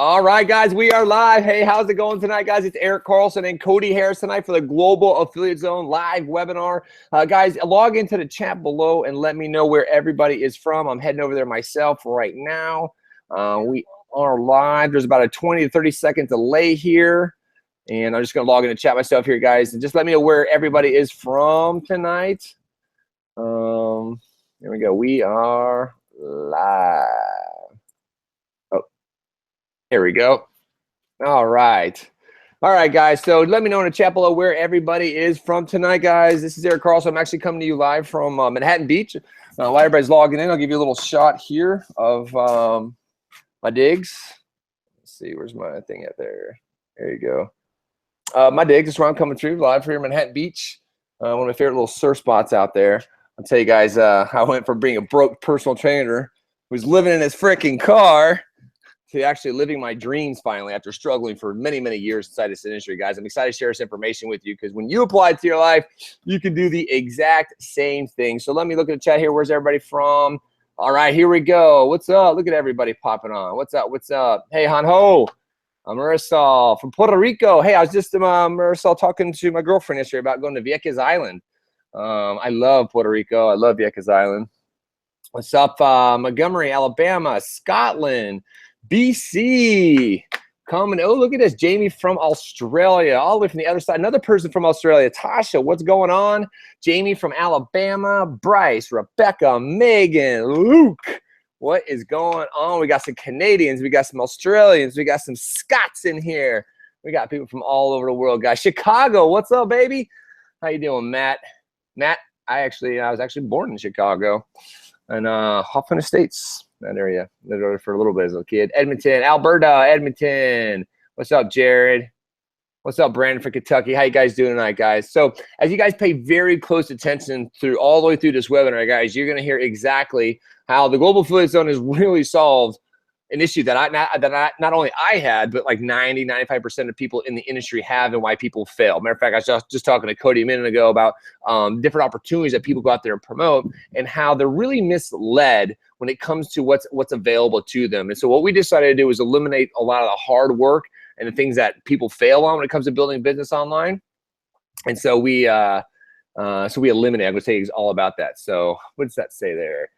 All right, guys, we are live. Hey, how's it going tonight, guys? It's Eric Carlson and Cody Harris tonight for the Global Affiliate Zone live webinar. Guys, log into the chat below and let me know where everybody is from. I'm heading over there myself right now. We are live. There's about a 20 to 30 second delay here. And I'm just going to log in the chat myself here, guys. And just let me know where everybody is from tonight. Here we go. We are live. Here we go. All right. All right, guys. So let me know in the chat below where everybody is from tonight, guys. This is Eric Carlson. I'm actually coming to you live from Manhattan Beach. While everybody's logging in, I'll give you a little shot here of my digs. Let's see. Where's my thing at there? There you go. My digs is where I'm coming through live here in Manhattan Beach. One of my favorite little surf spots out there. I'll tell you guys, I went from being a broke personal trainer who's living in his freaking car to actually living my dreams finally after struggling for many, many years inside this industry, guys. I'm excited to share this information with you because when you apply it to your life, you can do the exact same thing. So let me look at the chat here. Where's everybody from? All right, here we go. What's up? Look at everybody popping on. What's up? What's up? Hey, Han-Ho. I'm Marisol from Puerto Rico. Hey, I was just Marisol talking to my girlfriend yesterday about going to Vieques Island. I love Puerto Rico. I love Vieques Island. What's up? Montgomery, Alabama, Scotland, BC, coming. Oh, look at this. Jamie from Australia, all the way from the other side. Another person from Australia. Tasha, what's going on? Jamie from Alabama, Bryce, Rebecca, Megan, Luke. What is going on? We got some Canadians. We got some Australians. We got some Scots in here. We got people from all over the world, guys. Chicago, what's up, baby? How you doing, Matt? Matt, I was actually born in Chicago and Hoffman Estates. That area. Lived over for a little bit as a kid. Edmonton, Alberta, Edmonton. What's up, Jared? What's up, Brandon from Kentucky? How you guys doing tonight, guys? So as you guys pay very close attention through all the way through this webinar, guys, you're going to hear exactly how the Global Affiliate Zone has really solved an issue that not only I had, but like 90–95% of people in the industry have, and why people fail. Matter of fact, I was just talking to Cody a minute ago about different opportunities that people go out there and promote, and how they're really misled when it comes to what's available to them. And so what we decided to do is eliminate a lot of the hard work and the things that people fail on when it comes to building a business online. And so we eliminate. I'm going to tell you all about that. So what does that say there?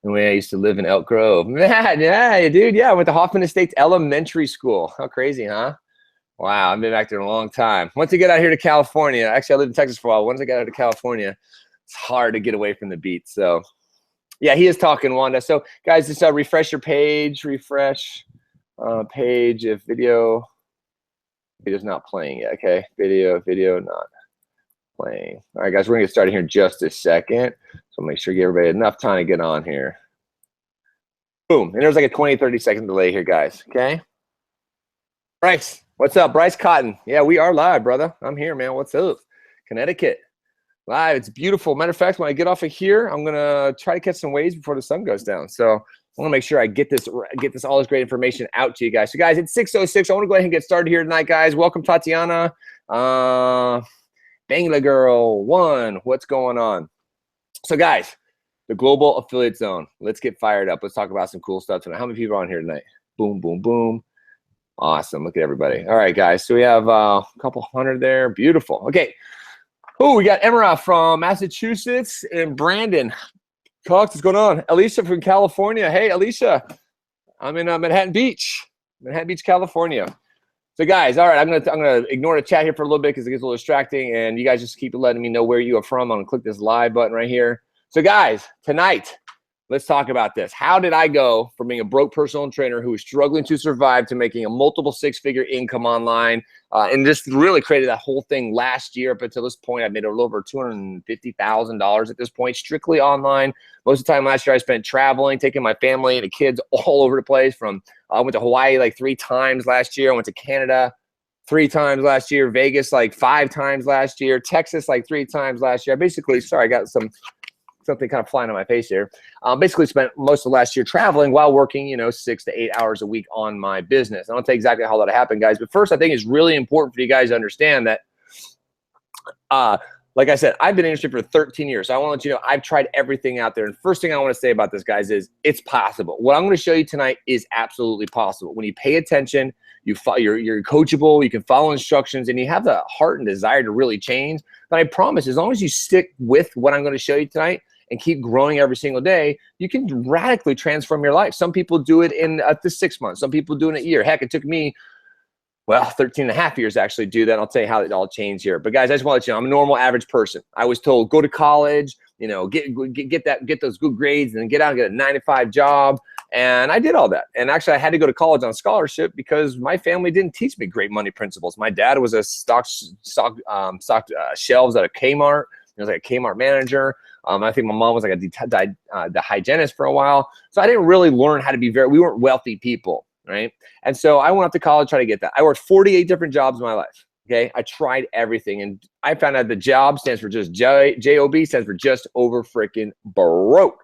The way I used to live in Elk Grove. Yeah, dude. Yeah, I went to Hoffman Estates Elementary School. How crazy, huh? Wow, I've been back there a long time. Once I get out here to California, actually I lived in Texas for a while. Once I got out to California, it's hard to get away from the beat. So yeah, he is talking, Wanda. So guys, just refresh your page, refresh page if video's not playing yet. Okay, video not playing. All right, guys, we're gonna get started here in just a second. So make sure you give everybody enough time to get on here. Boom, and there's like a 20–30 second delay here, guys, okay? Bryce, what's up? Bryce Cotton. Yeah, we are live, brother. I'm here, man. What's up? Connecticut. Live, it's beautiful. Matter of fact, when I get off of here, I'm gonna try to catch some waves before the sun goes down. So I want to make sure I get all this great information out to you guys. So guys, it's 6:06. I want to go ahead and get started here tonight, guys. Welcome, Tatiana. Bangla Girl 1. What's going on? So guys, the Global Affiliate Zone. Let's get fired up. Let's talk about some cool stuff tonight. How many people are on here tonight? Boom, boom, boom. Awesome. Look at everybody. All right, guys. So we have a couple hundred there. Beautiful. Okay. Oh, we got Emira from Massachusetts and Brandon. Cox, what's going on? Alicia from California. Hey, Alicia. I'm in Manhattan Beach, California. So guys, all right, I'm gonna ignore the chat here for a little bit because it gets a little distracting, and you guys just keep letting me know where you are from. I'm gonna click this live button right here. So guys, tonight, let's talk about this. How did I go from being a broke personal trainer who was struggling to survive to making a multiple six-figure income online, and just really created that whole thing last year up until this point? I made a little over $250,000 at this point, strictly online. Most of the time last year I spent traveling, taking my family and the kids all over the place. I went to Hawaii like 3 times last year. I went to Canada 3 times last year, Vegas like 5 times last year, Texas like 3 times last year. I basically, sorry, I got something kind of flying on my face here. Basically spent most of last year traveling while working, 6 to 8 hours a week on my business. I don't tell you exactly how that happened, guys. But first, I think it's really important for you guys to understand that like I said, I've been in the industry for 13 years. So I want to let you know I've tried everything out there. And first thing I want to say about this, guys, is it's possible. What I'm going to show you tonight is absolutely possible. When you pay attention, you're coachable, you can follow instructions, and you have the heart and desire to really change. But I promise, as long as you stick with what I'm going to show you tonight and keep growing every single day, you can radically transform your life. Some people do it in the 6 months. Some people do it in a year. Heck, it took me 13 and a half years to actually do that. I'll tell you how it all changed here. But guys, I just want to let you know, I'm a normal average person. I was told, go to college, you know, get those good grades and then get out and get a 9-to-5 job. And I did all that. And actually I had to go to college on scholarship because my family didn't teach me great money principles. My dad was a stock shelves at a Kmart. He was like a Kmart manager. I think my mom was like the hygienist for a while. So I didn't really learn how to be we weren't wealthy people. Right. And so I went off to college trying to get that. I worked 48 different jobs in my life. Okay. I tried everything. And I found out the job stands for just J-O-B, stands for just over freaking broke.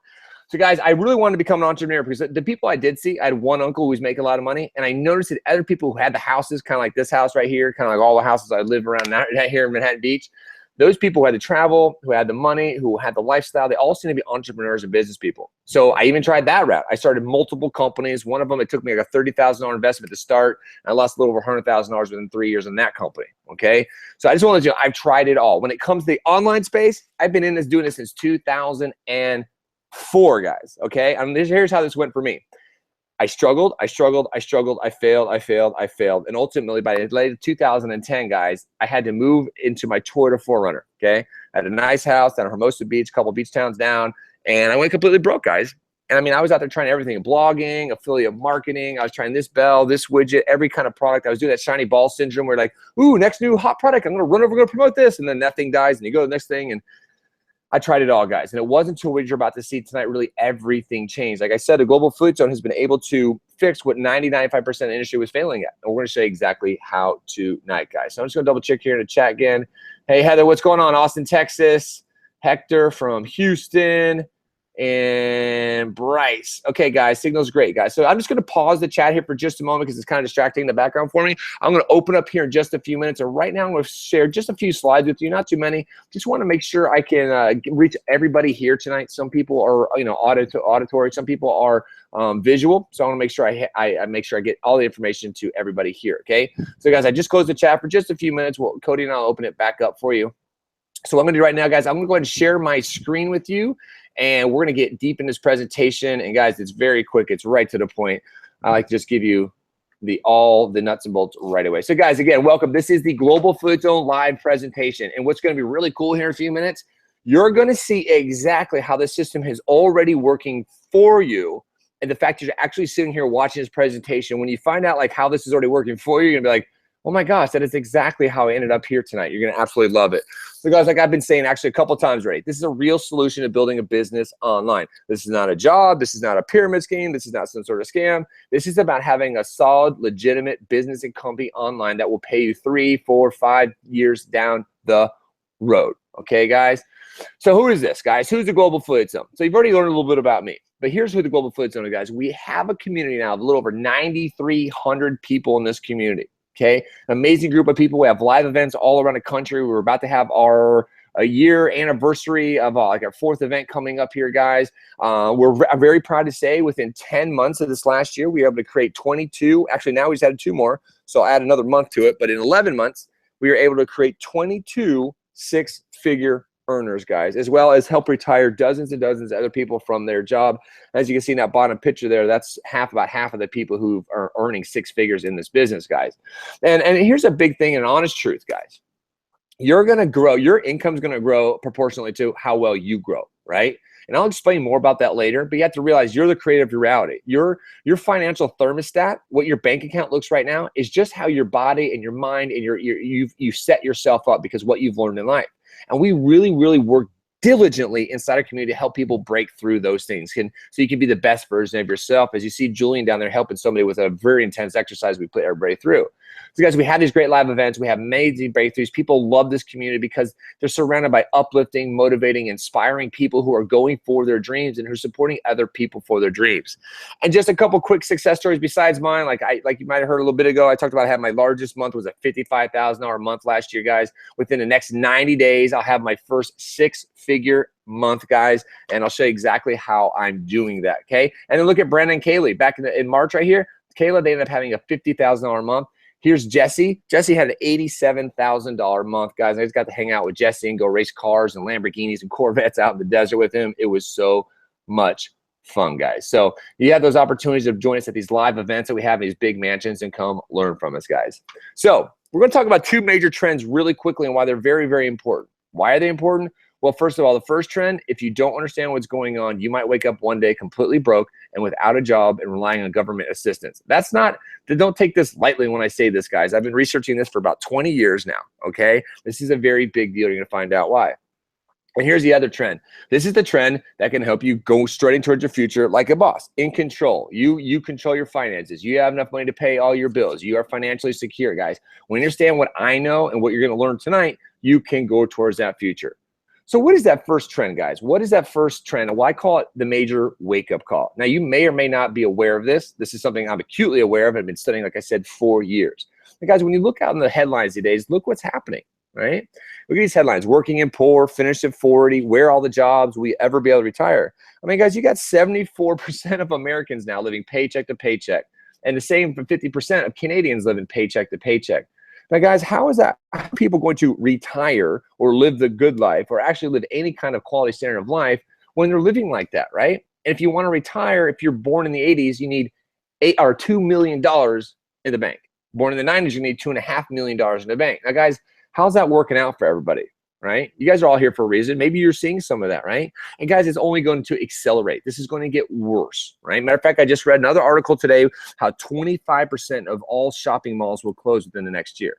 So guys, I really wanted to become an entrepreneur because the people I did see, I had one uncle who was making a lot of money. And I noticed that other people who had the houses, kind of like this house right here, kind of like all the houses I live around here in Manhattan Beach, those people who had to travel, who had the money, who had the lifestyle, they all seem to be entrepreneurs and business people. So I even tried that route. I started multiple companies. One of them, it took me like a $30,000 investment to start. I lost a little over $100,000 within 3 years in that company. Okay. So I just want to let you know, I've tried it all. When it comes to the online space, I've been doing this since 2004, guys. Okay. And here's how this went for me. I struggled, I failed. And ultimately by late 2010, guys, I had to move into my Toyota 4Runner, okay? I had a nice house down in Hermosa Beach, a couple beach towns down, and I went completely broke, guys. And I mean, I was out there trying everything, blogging, affiliate marketing. I was trying this bell, this widget, every kind of product. I was doing that shiny ball syndrome where like, ooh, next new hot product, I'm gonna run over, gonna promote this. And then that thing dies and you go to the next thing. And I tried it all, guys. And it wasn't until what you're about to see tonight, really everything changed. Like I said, the global affiliate zone has been able to fix what 95% of the industry was failing at. And we're gonna show you exactly how tonight, guys. So I'm just gonna double check here in the chat again. Hey, Heather, what's going on? Austin, Texas. Hector from Houston. And Bryce. Okay, guys, signal's great, guys. So I'm just going to pause the chat here for just a moment because it's kind of distracting in the background for me. I'm going to open up here in just a few minutes. And right now, I'm going to share just a few slides with you, not too many. Just want to make sure I can reach everybody here tonight. Some people are, auditory. Some people are visual. So I want to make sure I make sure I get all the information to everybody here. Okay. So, guys, I just closed the chat for just a few minutes. Cody and I'll open it back up for you. So what I'm going to do right now, guys, I'm going to go ahead and share my screen with you, and we're going to get deep in this presentation. And, guys, it's very quick. It's right to the point. I like to just give you all the nuts and bolts right away. So, guys, again, welcome. This is the Global Affiliate Zone live presentation. And what's going to be really cool here in a few minutes, you're going to see exactly how the system is already working for you. And the fact that you're actually sitting here watching this presentation, when you find out, like, how this is already working for you, you're going to be like, oh my gosh, that is exactly how I ended up here tonight. You're going to absolutely love it. So guys, like I've been saying actually a couple of times already, this is a real solution to building a business online. This is not a job. This is not a pyramid scheme. This is not some sort of scam. This is about having a solid, legitimate business and company online that will pay you 3, 4, 5 years down the road. Okay, guys? So who is this, guys? Who's the Global Affiliate Zone? So you've already learned a little bit about me. But here's who the Global Affiliate Zone is, guys. We have a community now of a little over 9,300 people in this community. Okay, an amazing group of people. We have live events all around the country. We're about to have a year anniversary of like our 4th event coming up here, guys. I'm very proud to say within 10 months of this last year, we were able to create 22. Actually, now we just added 2 more, so I'll add another month to it. But in 11 months, we were able to create 22 6-figure earners, guys, as well as help retire dozens and dozens of other people from their job. As you can see in that bottom picture there, that's about half of the people who are earning 6 figures in this business, guys. And here's a big thing, an honest truth, guys. You're going to grow. Your income's going to grow proportionally to how well you grow, right? And I'll explain more about that later, but you have to realize you're the creator of your reality. Your financial thermostat, what your bank account looks right now, is just how your body and your mind and you've set yourself up because what you've learned in life. And we really, really work diligently inside our community to help people break through those things. So you can be the best version of yourself. As you see Julian down there helping somebody with a very intense exercise we put everybody through. So guys, we have these great live events. We have amazing breakthroughs. People love this community because they're surrounded by uplifting, motivating, inspiring people who are going for their dreams and who are supporting other people for their dreams. And just a couple quick success stories besides mine. Like you might have heard a little bit ago, I talked about having my largest month was a $55,000 month last year, guys. Within the next 90 days, I'll have my first six-figure month, guys, and I'll show you exactly how I'm doing that, okay? And then look at Brandon and Kaylee back in March right here. Kayla, they ended up having a $50,000 month. Here's Jesse. Jesse had an $87,000 month, guys. I just got to hang out with Jesse and go race cars and Lamborghinis and Corvettes out in the desert with him. It was so much fun, guys. So you have those opportunities to join us at these live events that we have in these big mansions and come learn from us, guys. So we're going to talk about two major trends really quickly and why they're very, very important. Why are they important? Well, first of all, the first trend, if you don't understand what's going on, you might wake up one day completely broke and without a job and relying on government assistance. Don't take this lightly when I say this, guys. I've been researching this for about 20 years now, okay? This is a very big deal. You're going to find out why. And here's the other trend. This is the trend that can help you go straight towards your future like a boss, in control. You control your finances. You have enough money to pay all your bills. You are financially secure, guys. When you understand what I know and what you're going to learn tonight, you can go towards that future. So what is that first trend, guys? What is that first trend? And why call it the major wake-up call? Now, you may or may not be aware of this. This is something I'm acutely aware of. I've been studying, like I said, for years. And guys, when you look out in the headlines these days, look what's happening, right? Look at these headlines. Working and poor, finished at 40, where all the jobs, will we ever be able to retire? I mean, guys, you got 74% of Americans now living paycheck to paycheck. And the same for 50% of Canadians living paycheck to paycheck. Now, guys, how are people going to retire or live the good life or actually live any kind of quality standard of life when they're living like that, right? And if you want to retire, if you're born in the 80s, you need $2 million in the bank. Born in the 90s, you need $2.5 million in the bank. Now, guys, how's that working out for everybody, right? You guys are all here for a reason. Maybe you're seeing some of that, right? And guys, it's only going to accelerate. This is going to get worse, right? Matter of fact, I just read another article today how 25% of all shopping malls will close within the next year.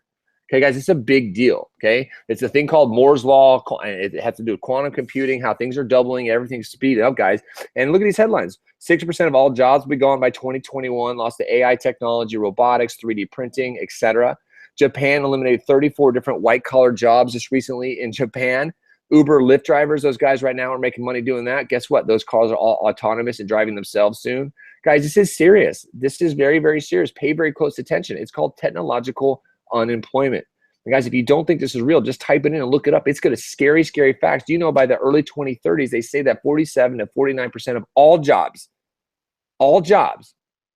Okay, guys, it's a big deal, okay? It's a thing called Moore's Law. It has to do with quantum computing, how things are doubling, everything's speeding up, guys. And look at these headlines. 60% of all jobs will be gone by 2021, lost to AI technology, robotics, 3D printing, etc. Japan eliminated 34 different white-collar jobs just recently in Japan. Uber, Lyft drivers, those guys right now are making money doing that. Guess what? Those cars are all autonomous and driving themselves soon. Guys, this is serious. This is very, very serious. Pay very close attention. It's called technological unemployment. And guys, if you don't think this is real, just type it in and look it up. It's got a scary, scary facts. Do you know by the early 2030s, they say that 47 to 49% of all jobs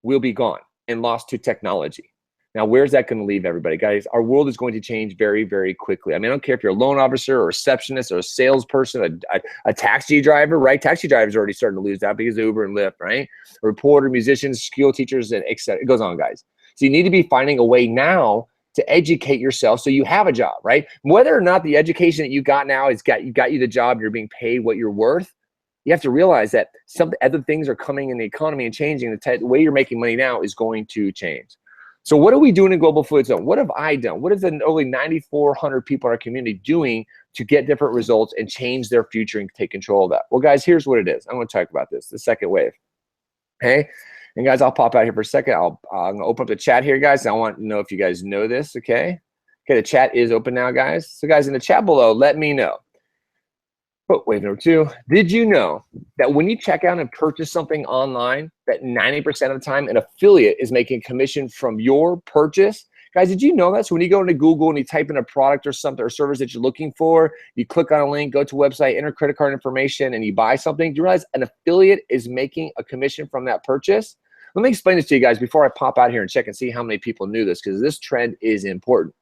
will be gone and lost to technology. Now, where's that going to leave everybody? Guys, our world is going to change very, very quickly. I mean, I don't care if you're a loan officer or a receptionist or a salesperson, a taxi driver, right? Taxi drivers are already starting to lose that because of Uber and Lyft, right? A reporter, musicians, school teachers, and et cetera. It goes on, guys. So you need to be finding a way now to educate yourself so you have a job, right? Whether or not the education that you got now got you the job, you're being paid what you're worth, you have to realize that some other things are coming in the economy and changing. The way you're making money now is going to change. So what are we doing in Global Fluid Zone? What have I done? What is the only 9,400 people in our community doing to get different results and change their future and take control of that? Well, guys, here's what it is. I'm going to talk about this, the second wave, okay? And guys, I'll pop out here for a second. I'm going to open up the chat here, guys. I want to know if you guys know this, okay? Okay, the chat is open now, guys. So guys, in the chat below, let me know. Oh, wave number 2. Did you know that when you check out and purchase something online, that 90% of the time an affiliate is making commission from your purchase? Guys, did you know that? So when you go into Google and you type in a product or something or service that you're looking for, you click on a link, go to a website, enter credit card information, and you buy something, do you realize an affiliate is making a commission from that purchase? Let me explain this to you guys before I pop out here and check and see how many people knew this, because this trend is important.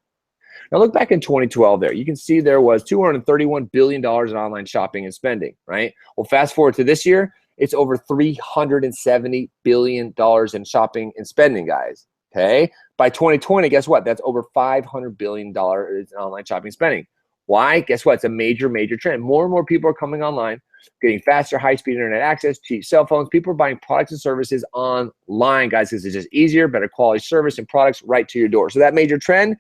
Now look back in 2012 there. You can see there was $231 billion in online shopping and spending, right? Well, fast forward to this year, it's over $370 billion in shopping and spending, guys, okay? By 2020, guess what? That's over $500 billion in online shopping and spending. Why? Guess what? It's a major, major trend. More and more people are coming online, getting faster, high-speed internet access, cheap cell phones. People are buying products and services online, guys, because it's just easier, better quality service and products right to your door. So that major trend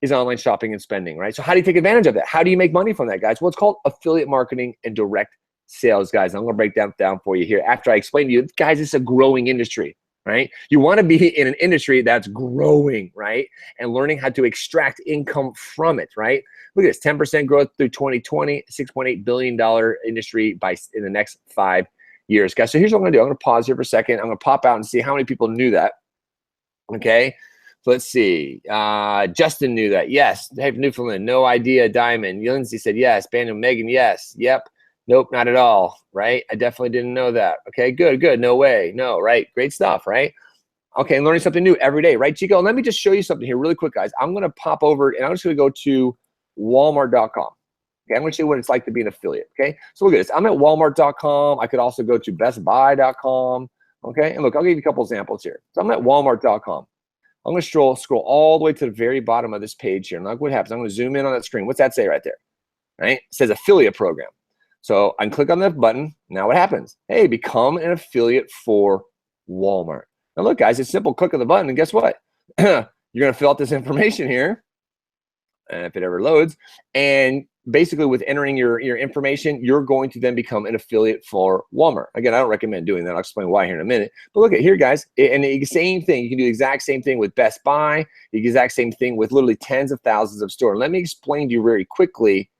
is online shopping and spending, right? So how do you take advantage of that? How do you make money from that, guys? Well, it's called affiliate marketing and direct sales, guys. I'm going to break that down for you here after I explain to you, guys, it's a growing industry. right? You want to be in an industry that's growing, right? And learning how to extract income from it, right? Look at this, 10% growth through 2020, $6.8 billion industry in the next 5 years. Guys, so here's what I'm going to do. I'm going to pause here for a second. I'm going to pop out and see how many people knew that. Okay, so let's see. Justin knew that. Yes. Hey, Newfoundland, no idea. Diamond. Lindsay said yes. Bando, Megan, yes. Yep. Nope, not at all. Right? I definitely didn't know that. Okay, good, good. No way. No, right? Great stuff, right? Okay, learning something new every day, right, Chico? Let me just show you something here really quick, guys. I'm going to pop over and I'm just going to go to Walmart.com. Okay, I'm going to show you what it's like to be an affiliate. Okay, so look at this. I'm at Walmart.com. I could also go to BestBuy.com. Okay, and look, I'll give you a couple examples here. So I'm at Walmart.com. I'm going to scroll all the way to the very bottom of this page here. And look what happens. I'm going to zoom in on that screen. What's that say right there? Right? It says affiliate program. So I can click on that button. Now what happens? Hey, become an affiliate for Walmart. Now look, guys, it's simple. Click on the button, and guess what? You're going to fill out this information here, and if it ever loads, and basically with entering your information, you're going to then become an affiliate for Walmart. Again, I don't recommend doing that. I'll explain why here in a minute. But look at here, guys, and the same thing. You can do the exact same thing with Best Buy, the exact same thing with literally tens of thousands of stores. Let me explain to you very quickly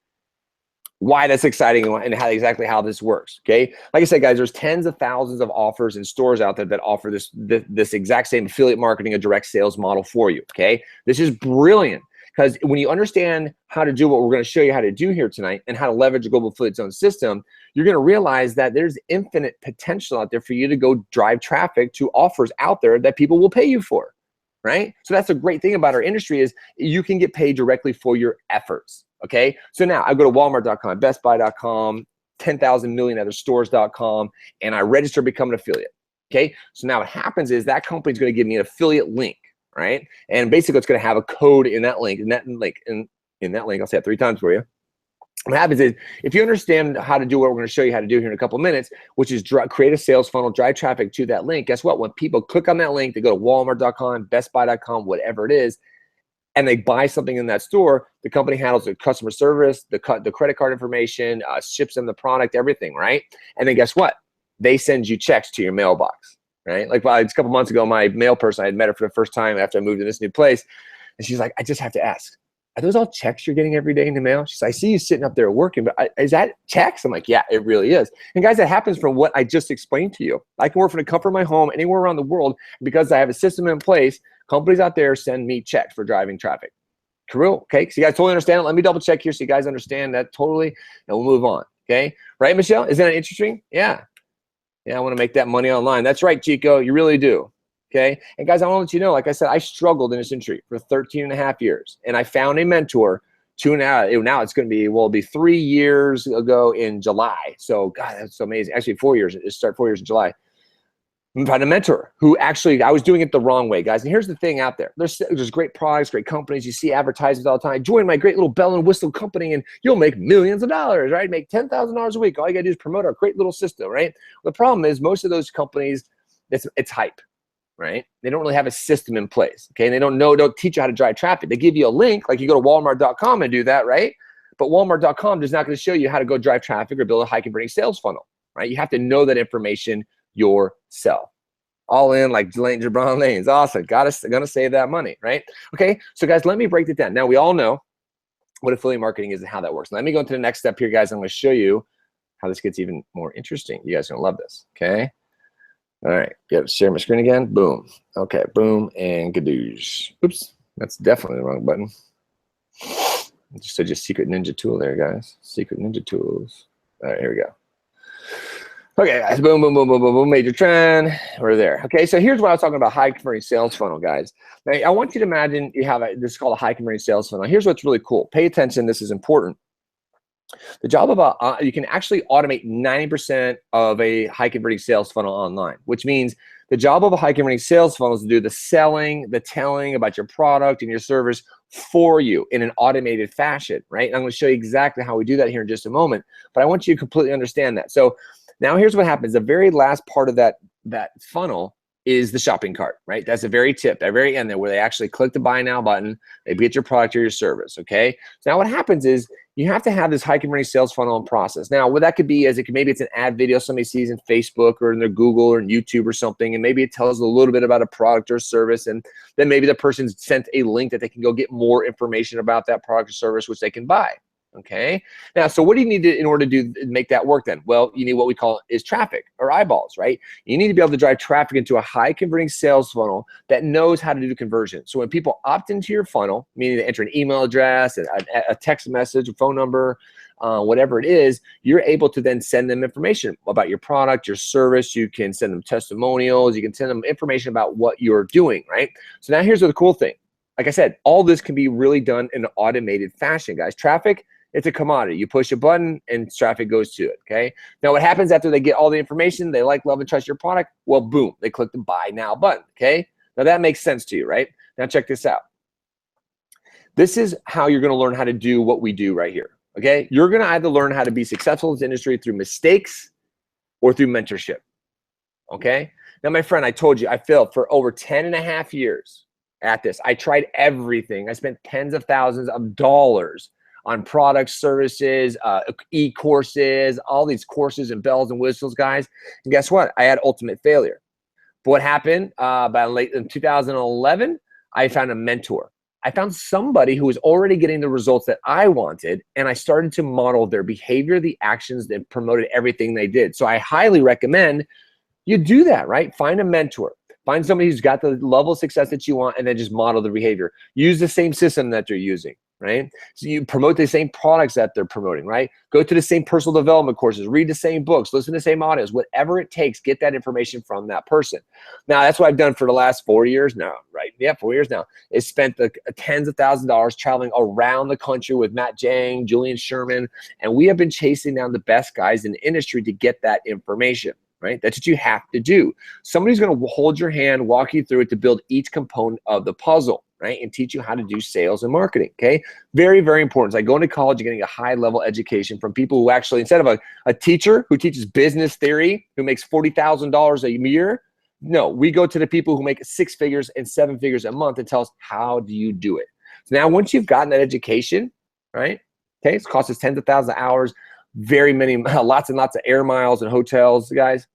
why that's exciting and exactly how this works. Okay, like I said, guys, there's tens of thousands of offers and stores out there that offer this exact same affiliate marketing, a direct sales model for you. Okay, this is brilliant because when you understand how to do what we're going to show you how to do here tonight and how to leverage the Global Affiliate Zone system, you're going to realize that there's infinite potential out there for you to go drive traffic to offers out there that people will pay you for. Right? So that's a great thing about our industry is you can get paid directly for your efforts. Okay, so now I go to Walmart.com, BestBuy.com, 10,000 million other stores.com, and I register to become an affiliate. Okay, so now what happens is that company's going to give me an affiliate link, right? And basically, it's going to have a code in that link. In that link, I'll say it 3 times for you. What happens is if you understand how to do what we're going to show you how to do here in a couple of minutes, which is create a sales funnel, drive traffic to that link. Guess what? When people click on that link, they go to Walmart.com, BestBuy.com, whatever it is, and they buy something in that store, the company handles the customer service, the credit card information, ships them the product, everything, right? And then guess what? They send you checks to your mailbox, right? Like a couple months ago, my mail person, I had met her for the first time after I moved to this new place. And she's like, I just have to ask, are those all checks you're getting every day in the mail? She's like, I see you sitting up there working, but is that checks? I'm like, yeah, it really is. And guys, that happens from what I just explained to you. I can work from the comfort of my home anywhere around the world because I have a system in place. Companies out there send me checks for driving traffic. Cool. Okay. So you guys totally understand it. Let me double check here so you guys understand that totally, and we'll move on. Okay. Right, Michelle? Isn't that interesting? Yeah. Yeah. I want to make that money online. That's right, Chico. You really do. Okay. And guys, I want to let you know, like I said, I struggled in this industry for 13 and a half years, and I found a mentor now it's going to be, well, it'll be 3 years ago in July. So God, that's so amazing. Actually 4 years. It started 4 years in July. I found a mentor who actually, I was doing it the wrong way, guys. And here's the thing out there. There's great products, great companies. You see advertisements all the time. Join my great little bell and whistle company and you'll make millions of dollars, right? Make $10,000 a week. All you got to do is promote our great little system, right? The problem is most of those companies, it's hype, right? They don't really have a system in place, okay? And they don't teach you how to drive traffic. They give you a link, like you go to Walmart.com and do that, right? But Walmart.com is not going to show you how to go drive traffic or build a high converting sales funnel, right? You have to know that information yourself. All in like Lane Jabron lanes. Awesome. Gonna save that money, right? Okay. So guys, let me break it down. Now we all know what affiliate marketing is and how that works. Let me go into the next step here, guys. I'm going to show you how this gets even more interesting. You guys are gonna love this. Okay. All right. Get share my screen again. Boom. Okay. Boom and gadoosh. Oops. That's definitely the wrong button. Just secret ninja tool there, guys. Secret ninja tools. All right. Here we go. Okay, guys, boom, boom, boom, boom, boom, boom, major trend. We're there. Okay, so here's what I was talking about, high converting sales funnel, guys. Now, I want you to imagine you have this is called a high converting sales funnel. Here's what's really cool. Pay attention. This is important. The job of you can actually automate 90% of a high converting sales funnel online, which means the job of a high converting sales funnel is to do the selling, the telling about your product and your service for you in an automated fashion, right? And I'm going to show you exactly how we do that here in just a moment, but I want you to completely understand that. So now here's what happens. The very last part of that funnel is the shopping cart, right? That's the very tip, at the very end there, where they actually click the buy now button, they get your product or your service, okay? So now what happens is you have to have this high converting sales funnel and process. Now, what that could be is maybe it's an ad video somebody sees in Facebook or in their Google or in YouTube or something, and maybe it tells a little bit about a product or service, and then maybe the person's sent a link that they can go get more information about that product or service, which they can buy. Okay. Now, so what do you need to, in order to make that work then? Well, you need what we call is traffic or eyeballs, right? You need to be able to drive traffic into a high converting sales funnel that knows how to do conversion. So when people opt into your funnel, meaning they enter an email address, a text message, a phone number, whatever it is, you're able to then send them information about your product, your service. You can send them testimonials. You can send them information about what you're doing, right? So now here's the cool thing. Like I said, all this can be really done in an automated fashion, guys. Traffic, it's a commodity. You push a button and traffic goes to it, okay? Now, what happens after they get all the information, they like, love, and trust your product? Well, boom, they click the buy now button, okay? Now, that makes sense to you, right? Now, check this out. This is how you're gonna learn how to do what we do right here, okay? You're gonna either learn how to be successful in this industry through mistakes or through mentorship, okay? Now, my friend, I told you, I failed for over 10 and a half years at this. I tried everything. I spent tens of thousands of dollars on products, services, e-courses, all these courses and bells and whistles, guys. And guess what? I had ultimate failure. But what happened by late in 2011, I found a mentor. I found somebody who was already getting the results that I wanted, and I started to model their behavior, the actions, that promoted everything they did. So I highly recommend you do that, right? Find a mentor. Find somebody who's got the level of success that you want, and then just model the behavior. Use the same system that they're using, right? So you promote the same products that they're promoting, right? Go to the same personal development courses, read the same books, listen to the same audios, whatever it takes, get that information from that person. Now, that's what I've done for the last 4 years now, right? Yeah, 4 years now. Is spent the tens of thousands of dollars traveling around the country with Matt Jang, Julian Sherman, and we have been chasing down the best guys in the industry to get that information. Right? That's what you have to do. Somebody's going to hold your hand, walk you through it to build each component of the puzzle, right? And teach you how to do sales and marketing, okay? Very, very important. It's like going to college and getting a high-level education from people who actually, instead of a teacher who teaches business theory, who makes $40,000 a year, no, we go to the people who make 6 figures and 7 figures a month and tell us, how do you do it? So now once you've gotten that education, right? Okay, it's cost us tens of thousands of hours, very many, lots and lots of air miles and hotels, guys.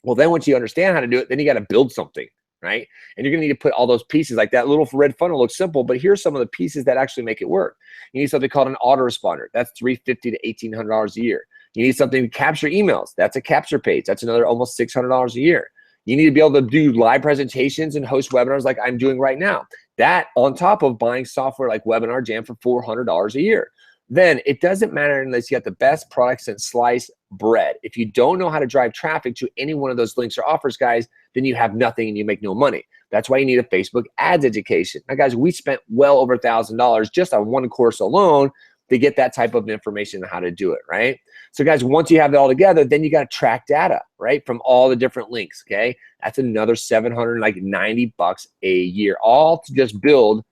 Well, then once you understand how to do it, then you got to build something, right? And you're going to need to put all those pieces, like that little red funnel looks simple, but here's some of the pieces that actually make it work. You need something called an autoresponder. That's $350 to $1,800 a year. You need something to capture emails. That's a capture page. That's another almost $600 a year. You need to be able to do live presentations and host webinars like I'm doing right now. That on top of buying software like Webinar Jam for $400 a year. Then it doesn't matter unless you got the best products and sliced bread. If you don't know how to drive traffic to any one of those links or offers, guys, then you have nothing and you make no money. That's why you need a Facebook ads education. Now, guys, we spent well over $1,000 just on one course alone to get that type of information on how to do it, right? So, guys, once you have it all together, then you got to track data, right, from all the different links, okay? That's another $790 a year, all to just build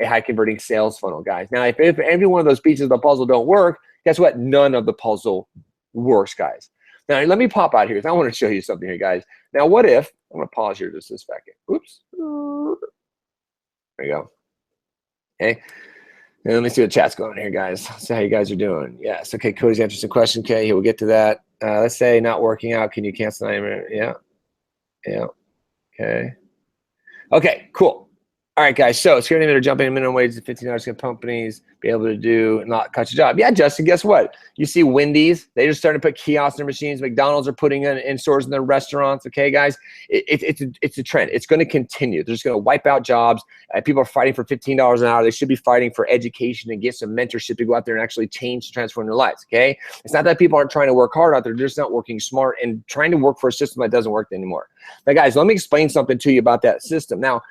a high converting sales funnel, guys. Now, if every one of those pieces of the puzzle don't work, guess what? None of the puzzle works, guys. Now, let me pop out here. I want to show you something here, guys. Now, what if, I'm going to pause here just a second. Oops. There you go. Okay. And let me see what chat's going on here, guys. See how you guys are doing. Yes. Okay. Cody's answering some question. Okay. We'll get to that. Let's say not working out. Can you cancel? Yeah. Yeah. Okay. Okay. Cool. All right, guys. So security limiter jumping in minimum wage to $15 companies be able to do and not cut your job. Yeah, Justin, guess what? You see Wendy's, they just started to put kiosks in their machines. McDonald's are putting in stores in their restaurants. Okay, guys, it's a trend. It's going to continue. They're just going to wipe out jobs. People are fighting for $15 an hour. They should be fighting for education and get some mentorship to go out there and actually change, transform their lives. Okay, it's not that people aren't trying to work hard out there. They're just not working smart and trying to work for a system that doesn't work anymore. Now, guys, let me explain something to you about that system. Now,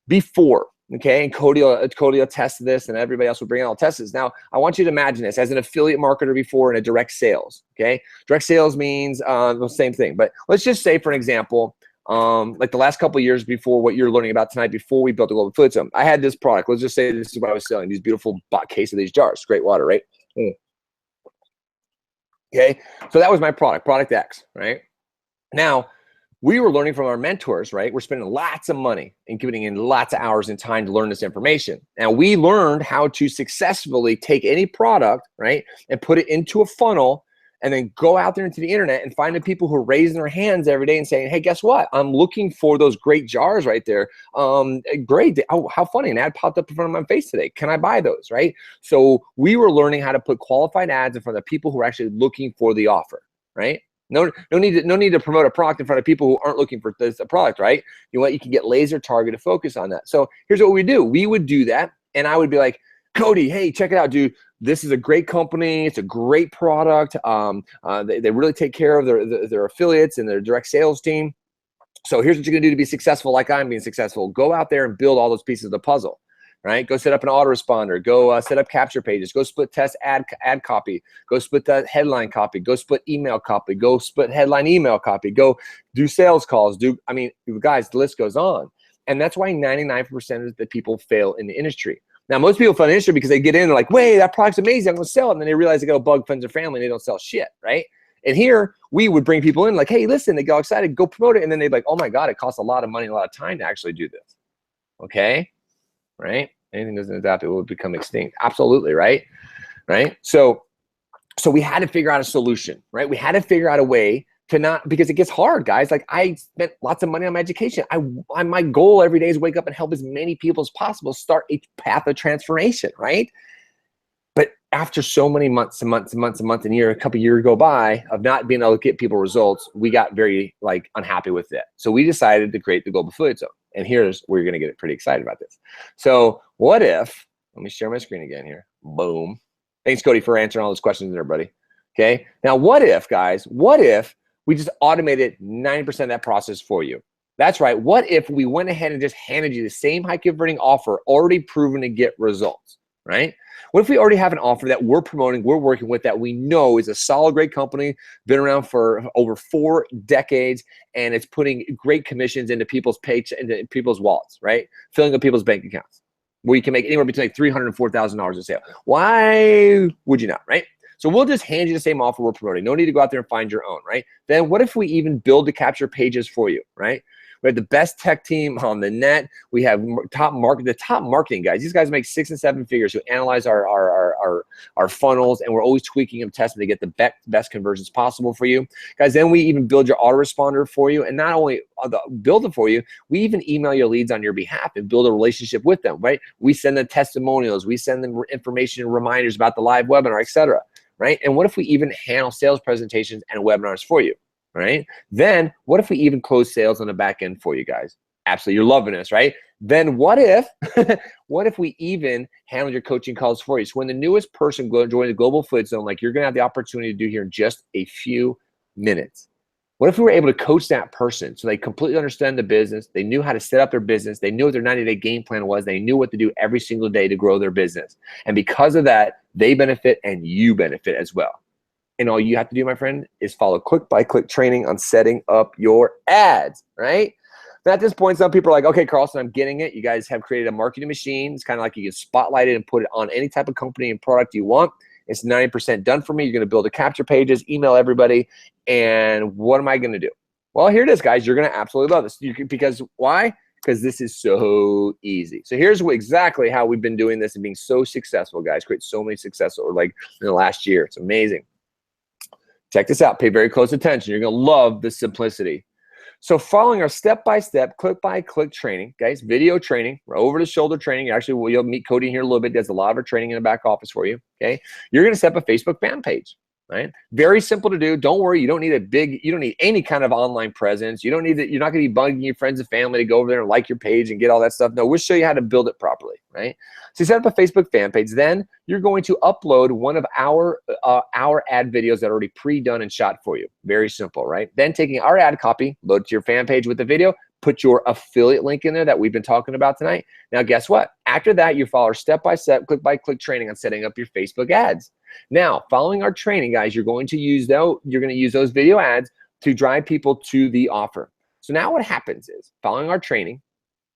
before, okay, and Cody will test this, and everybody else will bring out test this. Now, I want you to imagine this as an affiliate marketer before in a direct sales, okay? Direct sales means the same thing, but let's just say, for an example, like the last couple of years before what you're learning about tonight, before we built the Global Affiliate Zone, I had this product. Let's just say this is what I was selling, these beautiful case of these jars. Great water, right? Okay, so that was my product X, right? Now, we were learning from our mentors, right? We're spending lots of money and giving in lots of hours and time to learn this information. And we learned how to successfully take any product, right, and put it into a funnel and then go out there into the internet and find the people who are raising their hands every day and saying, hey, guess what? I'm looking for those great jars right there. Great. Oh, how funny. An ad popped up in front of my face today. Can I buy those, right? So we were learning how to put qualified ads in front of people who are actually looking for the offer, right? No need to promote a product in front of people who aren't looking for this product, right? You know what? You can get laser targeted focus on that. So here's what we do. We would do that, and I would be like, Cody, hey, check it out, dude. This is a great company. It's a great product. They really take care of their affiliates and their direct sales team. So here's what you're gonna do to be successful, like I'm being successful. Go out there and build all those pieces of the puzzle. Right? Go set up an autoresponder. Go set up capture pages. Go split test ad copy. Go split that headline copy. Go split email copy. Go split headline email copy. Go do sales calls. I mean, guys, the list goes on. And that's why 99% of the people fail in the industry. Now, most people fail in the industry because they get in and they're like, wait, that product's amazing. I'm going to sell it. And then they realize they got a bug friends or family and they don't sell shit, right? And here we would bring people in like, hey, listen, they get excited, go promote it. And then they'd be like, oh my God, it costs a lot of money, a lot of time to actually do this. Okay, right? Anything doesn't adapt, it will become extinct. Absolutely, right? Right? So we had to figure out a solution, right? We had to figure out a way to not, because it gets hard, guys. Like I spent lots of money on my education. My goal every day is wake up and help as many people as possible start a path of transformation, right? But after so many months and months and months and months and a couple of years go by of not being able to get people results, we got very unhappy with it. So we decided to create the Global Affiliate Zone. And here's where you're going to get pretty excited about this. So what if, let me share my screen again here. Boom. Thanks, Cody, for answering all those questions there, buddy. Okay. Now, what if, guys, what if we just automated 90% of that process for you? That's right. What if we went ahead and just handed you the same high converting offer already proven to get results, right? What if we already have an offer that we're promoting, we're working with, that we know is a solid, great company, been around for over 4 decades, and it's putting great commissions into people's into people's wallets, right? Filling up people's bank accounts, where you can make anywhere between $300 and $4,000 a sale. Why would you not, right? So we'll just hand you the same offer we're promoting. No need to go out there and find your own, right? Then what if we even build the capture pages for you, right? We have the best tech team on the net. We have the top marketing guys. These guys make 6 and 7 figures who analyze our funnels, and we're always tweaking them, testing to get the best conversions possible for you. Guys, then we even build your autoresponder for you. And not only build it for you, we even email your leads on your behalf and build a relationship with them, right? We send them testimonials. We send them information and reminders about the live webinar, etc. Right? And what if we even handle sales presentations and webinars for you? Right? Then what if we even close sales on the back end for you guys? Absolutely. You're loving this, right? Then what if, what if we even handle your coaching calls for you? So when the newest person joins the Global Affiliate Zone, like you're going to have the opportunity to do here in just a few minutes. What if we were able to coach that person so they completely understand the business, they knew how to set up their business, they knew what their 90-day game plan was, they knew what to do every single day to grow their business. And because of that, they benefit and you benefit as well. And all you have to do, my friend, is follow click-by-click training on setting up your ads, right? Now, at this point, some people are like, okay, Carlson, I'm getting it. You guys have created a marketing machine. It's kind of like you can spotlight it and put it on any type of company and product you want. It's 90% done for me. You're going to build the capture pages, email everybody, and what am I going to do? Well, here it is, guys. You're going to absolutely love this. Because why? Because this is so easy. So here's exactly how we've been doing this and being so successful, guys. Create so many successful, like in the last year. It's amazing. Check this out. Pay very close attention. You're going to love the simplicity. So following our step-by-step, click-by-click training, guys, video training, over-the-shoulder training. Actually, you'll meet Cody here in a little bit. Does a lot of our training in the back office for you, okay? You're going to set up a Facebook fan page, right? Very simple to do. Don't worry. You don't need any kind of online presence. You don't need that. You're not going to be bugging your friends and family to go over there and like your page and get all that stuff. No, we'll show you how to build it properly, right? So you set up a Facebook fan page. Then you're going to upload one of our ad videos that are already pre-done and shot for you. Very simple, right? Then taking our ad copy, load it to your fan page with the video, put your affiliate link in there that we've been talking about tonight. Now, guess what? After that, you follow our step-by-step, click-by-click training on setting up your Facebook ads. Now, following our training, guys, you're going to use those video ads to drive people to the offer. So now what happens is, following our training,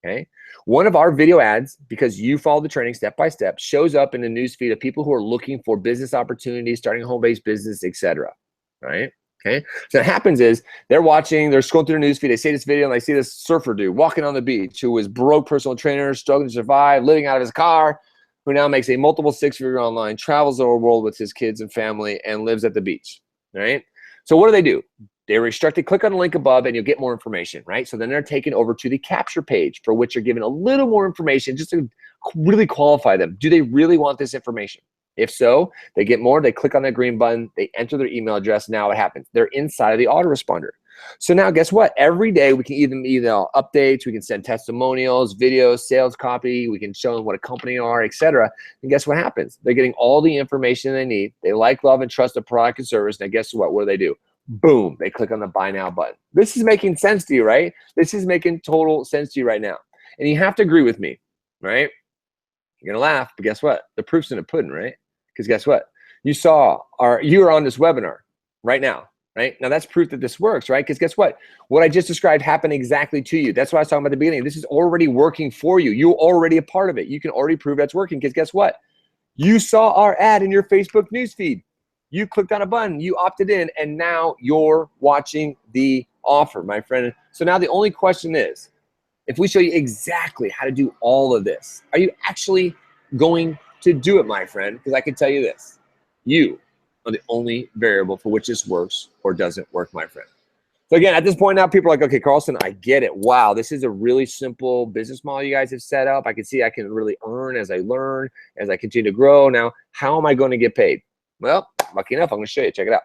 okay, one of our video ads, because you follow the training step by step, shows up in the newsfeed of people who are looking for business opportunities, starting a home-based business, etc. Right? Okay, so what happens is they're watching, they're scrolling through their newsfeed, they see this video and they see this surfer dude walking on the beach who was broke personal trainer, struggling to survive, living out of his car, who now makes a multiple six-figure online, travels the world with his kids and family, and lives at the beach, right? So what do? They're restricted. Click on the link above and you'll get more information, right? So then they're taken over to the capture page for which you're given a little more information just to really qualify them. Do they really want this information? If so, they get more, they click on that green button, they enter their email address, now what happens? They're inside of the autoresponder. So now guess what? Every day we can either updates, we can send testimonials, videos, sales copy, we can show them what a company are, etc. And guess what happens? They're getting all the information they need. They like, love, and trust the product and service. Now guess what? What do? Boom, they click on the buy now button. This is making sense to you, right? This is making total sense to you right now. And you have to agree with me, right? You're gonna laugh, but guess what? The proof's in the pudding, right? Because guess what? You are on this webinar right now, right? Now that's proof that this works, right? Because guess what? What I just described happened exactly to you. That's what I was talking about at the beginning. This is already working for you. You're already a part of it. You can already prove that's working because guess what? You saw our ad in your Facebook newsfeed. You clicked on a button, you opted in, and now you're watching the offer, my friend. So now the only question is, if we show you exactly how to do all of this, are you actually going to do it, my friend? Because I can tell you this, you are the only variable for which this works or doesn't work, my friend. So again, at this point now, people are like, okay, Carlson, I get it. Wow, this is a really simple business model you guys have set up. I can see I can really earn as I learn, as I continue to grow. Now, how am I going to get paid? Well, lucky enough, I'm going to show you. Check it out.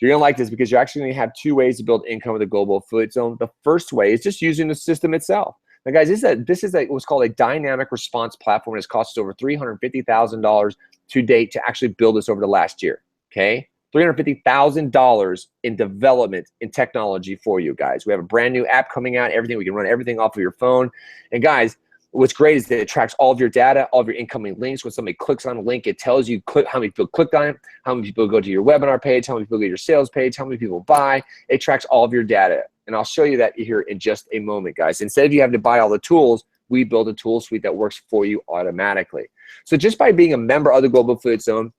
You're going to like this because you're actually going to have two ways to build income with a global affiliate zone. The first way is just using the system itself. Now, guys, this is what's called a dynamic response platform. It's cost us over $350,000 to date to actually build this over the last year, okay? $350,000 in development in technology for you guys. We have a brand new app coming out, everything. We can run everything off of your phone. And guys, what's great is that it tracks all of your data, all of your incoming links. When somebody clicks on a link, it tells you how many people clicked on it, how many people go to your webinar page, how many people go to your sales page, how many people buy. It tracks all of your data. And I'll show you that here in just a moment, guys. Instead of you having to buy all the tools, we build a tool suite that works for you automatically. So just by being a member of the Global Affiliate Zone,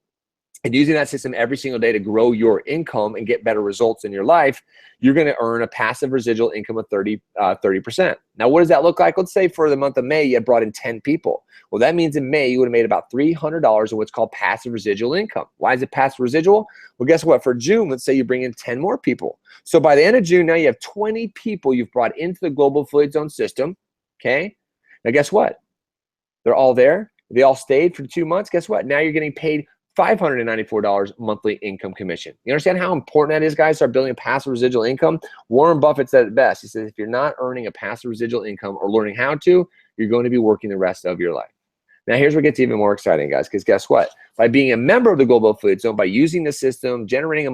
and using that system every single day to grow your income and get better results in your life, you're going to earn a passive residual income of 30%. Now, what does that look like? Let's say for the month of May, you had brought in 10 people. Well, that means in May, you would have made about $300 in what's called passive residual income. Why is it passive residual? Well, guess what? For June, let's say you bring in 10 more people. So by the end of June, now you have 20 people you've brought into the Global Affiliate Zone system, okay? Now, guess what? They're all there. They all stayed for 2 months. Guess what? Now you're getting paid $594 monthly income commission. You understand how important that is, guys? Start building a passive residual income. Warren Buffett said it best. He says, if you're not earning a passive residual income or learning how to, you're going to be working the rest of your life. Now, here's where it gets even more exciting, guys, because guess what? By being a member of the Global Affiliate Zone, by using the system, generating a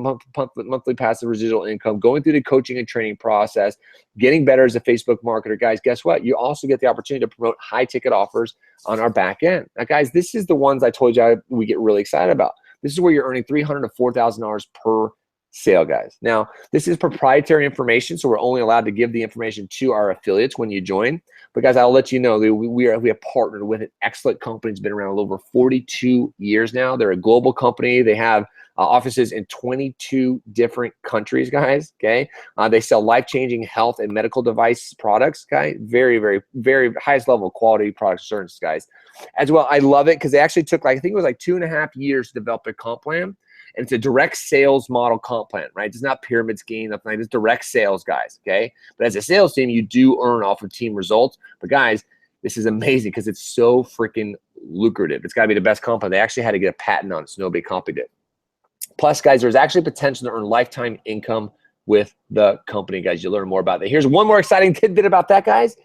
monthly passive residual income, going through the coaching and training process, getting better as a Facebook marketer, guys, guess what? You also get the opportunity to promote high-ticket offers on our back end. Now, guys, this is the ones I told you we get really excited about. This is where you're earning $300 to $4,000 per sale, guys. Now, this is proprietary information, so we're only allowed to give the information to our affiliates when you join. But guys, I'll let you know that we have partnered with an excellent company. It's been around over 42 years now. They're a global company. They have offices in 22 different countries, guys, okay? They sell life-changing health and medical device products, guys. Very, very, very highest level of quality product assurance, guys. As well, I love it because they actually took, I think it was 2.5 years to develop their comp plan. And it's a direct sales model comp plan, right? It's not pyramid scheme, nothing like this. Direct sales, guys, okay? But as a sales team, you do earn off of team results. But guys, this is amazing because it's so freaking lucrative. It's got to be the best comp plan. They actually had to get a patent on it, so nobody copied it. Plus, guys, there's actually potential to earn lifetime income with the company, guys. You'll learn more about that. Here's one more exciting tidbit about that, guys.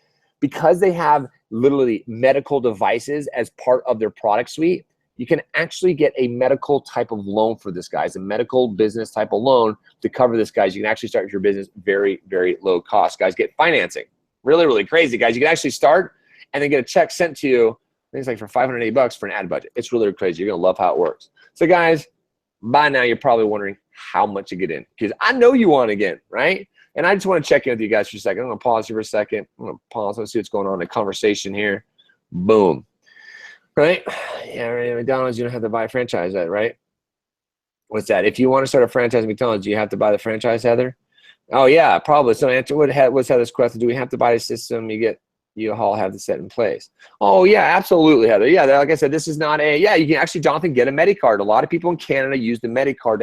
Because they have literally medical devices as part of their product suite, you can actually get a medical type of loan for this, guys, a medical business type of loan to cover this, guys. You can actually start your business very, very low cost, guys. Get financing. Really, really crazy, guys. You can actually start and then get a check sent to you, I think it's like for $580 for an ad budget. It's really crazy. You're going to love how it works. So, guys, by now you're probably wondering how much to get in because I know you want to get in, right? And I just want to check in with you guys for a second. I'm going to pause here for a second. I'm going to pause. Let's see what's going on in the conversation here. Boom. Right? Yeah, right. McDonald's, you don't have to buy a franchise, right? What's that? If you want to start a franchise McDonald's, do you have to buy the franchise, Heather? Oh yeah, probably. So answer what's Heather's question? Do we have to buy a system? You all have to set in place. Oh yeah, absolutely, Heather. Yeah, like I said, this is not a you can actually, Jonathan, get a MediCard. A lot of people in Canada use the MediCard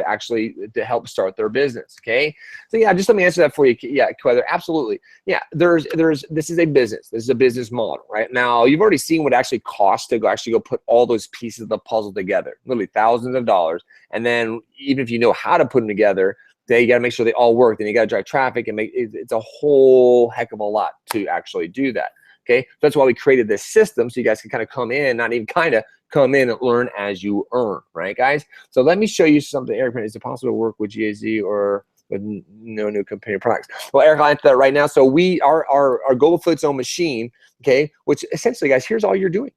to help start their business. Okay, so yeah, just let me answer that for you. Yeah, Heather, absolutely. Yeah, this is a business. This is a business model, right? Now you've already seen what it actually costs to go put all those pieces of the puzzle together, literally thousands of dollars. And then even if you know how to put them together, you got to make sure they all work. Then you got to drive traffic and it's a whole heck of a lot to actually do that. Okay, that's why we created this system so you guys can kind of come in, not even kind of come in and learn as you earn, right, guys? So let me show you something. Eric, is it possible to work with GAZ or with no new companion products? Well, Eric, I'll answer that right now. So our Global Fleet Zone machine, okay, which essentially, guys, here's all you're doing.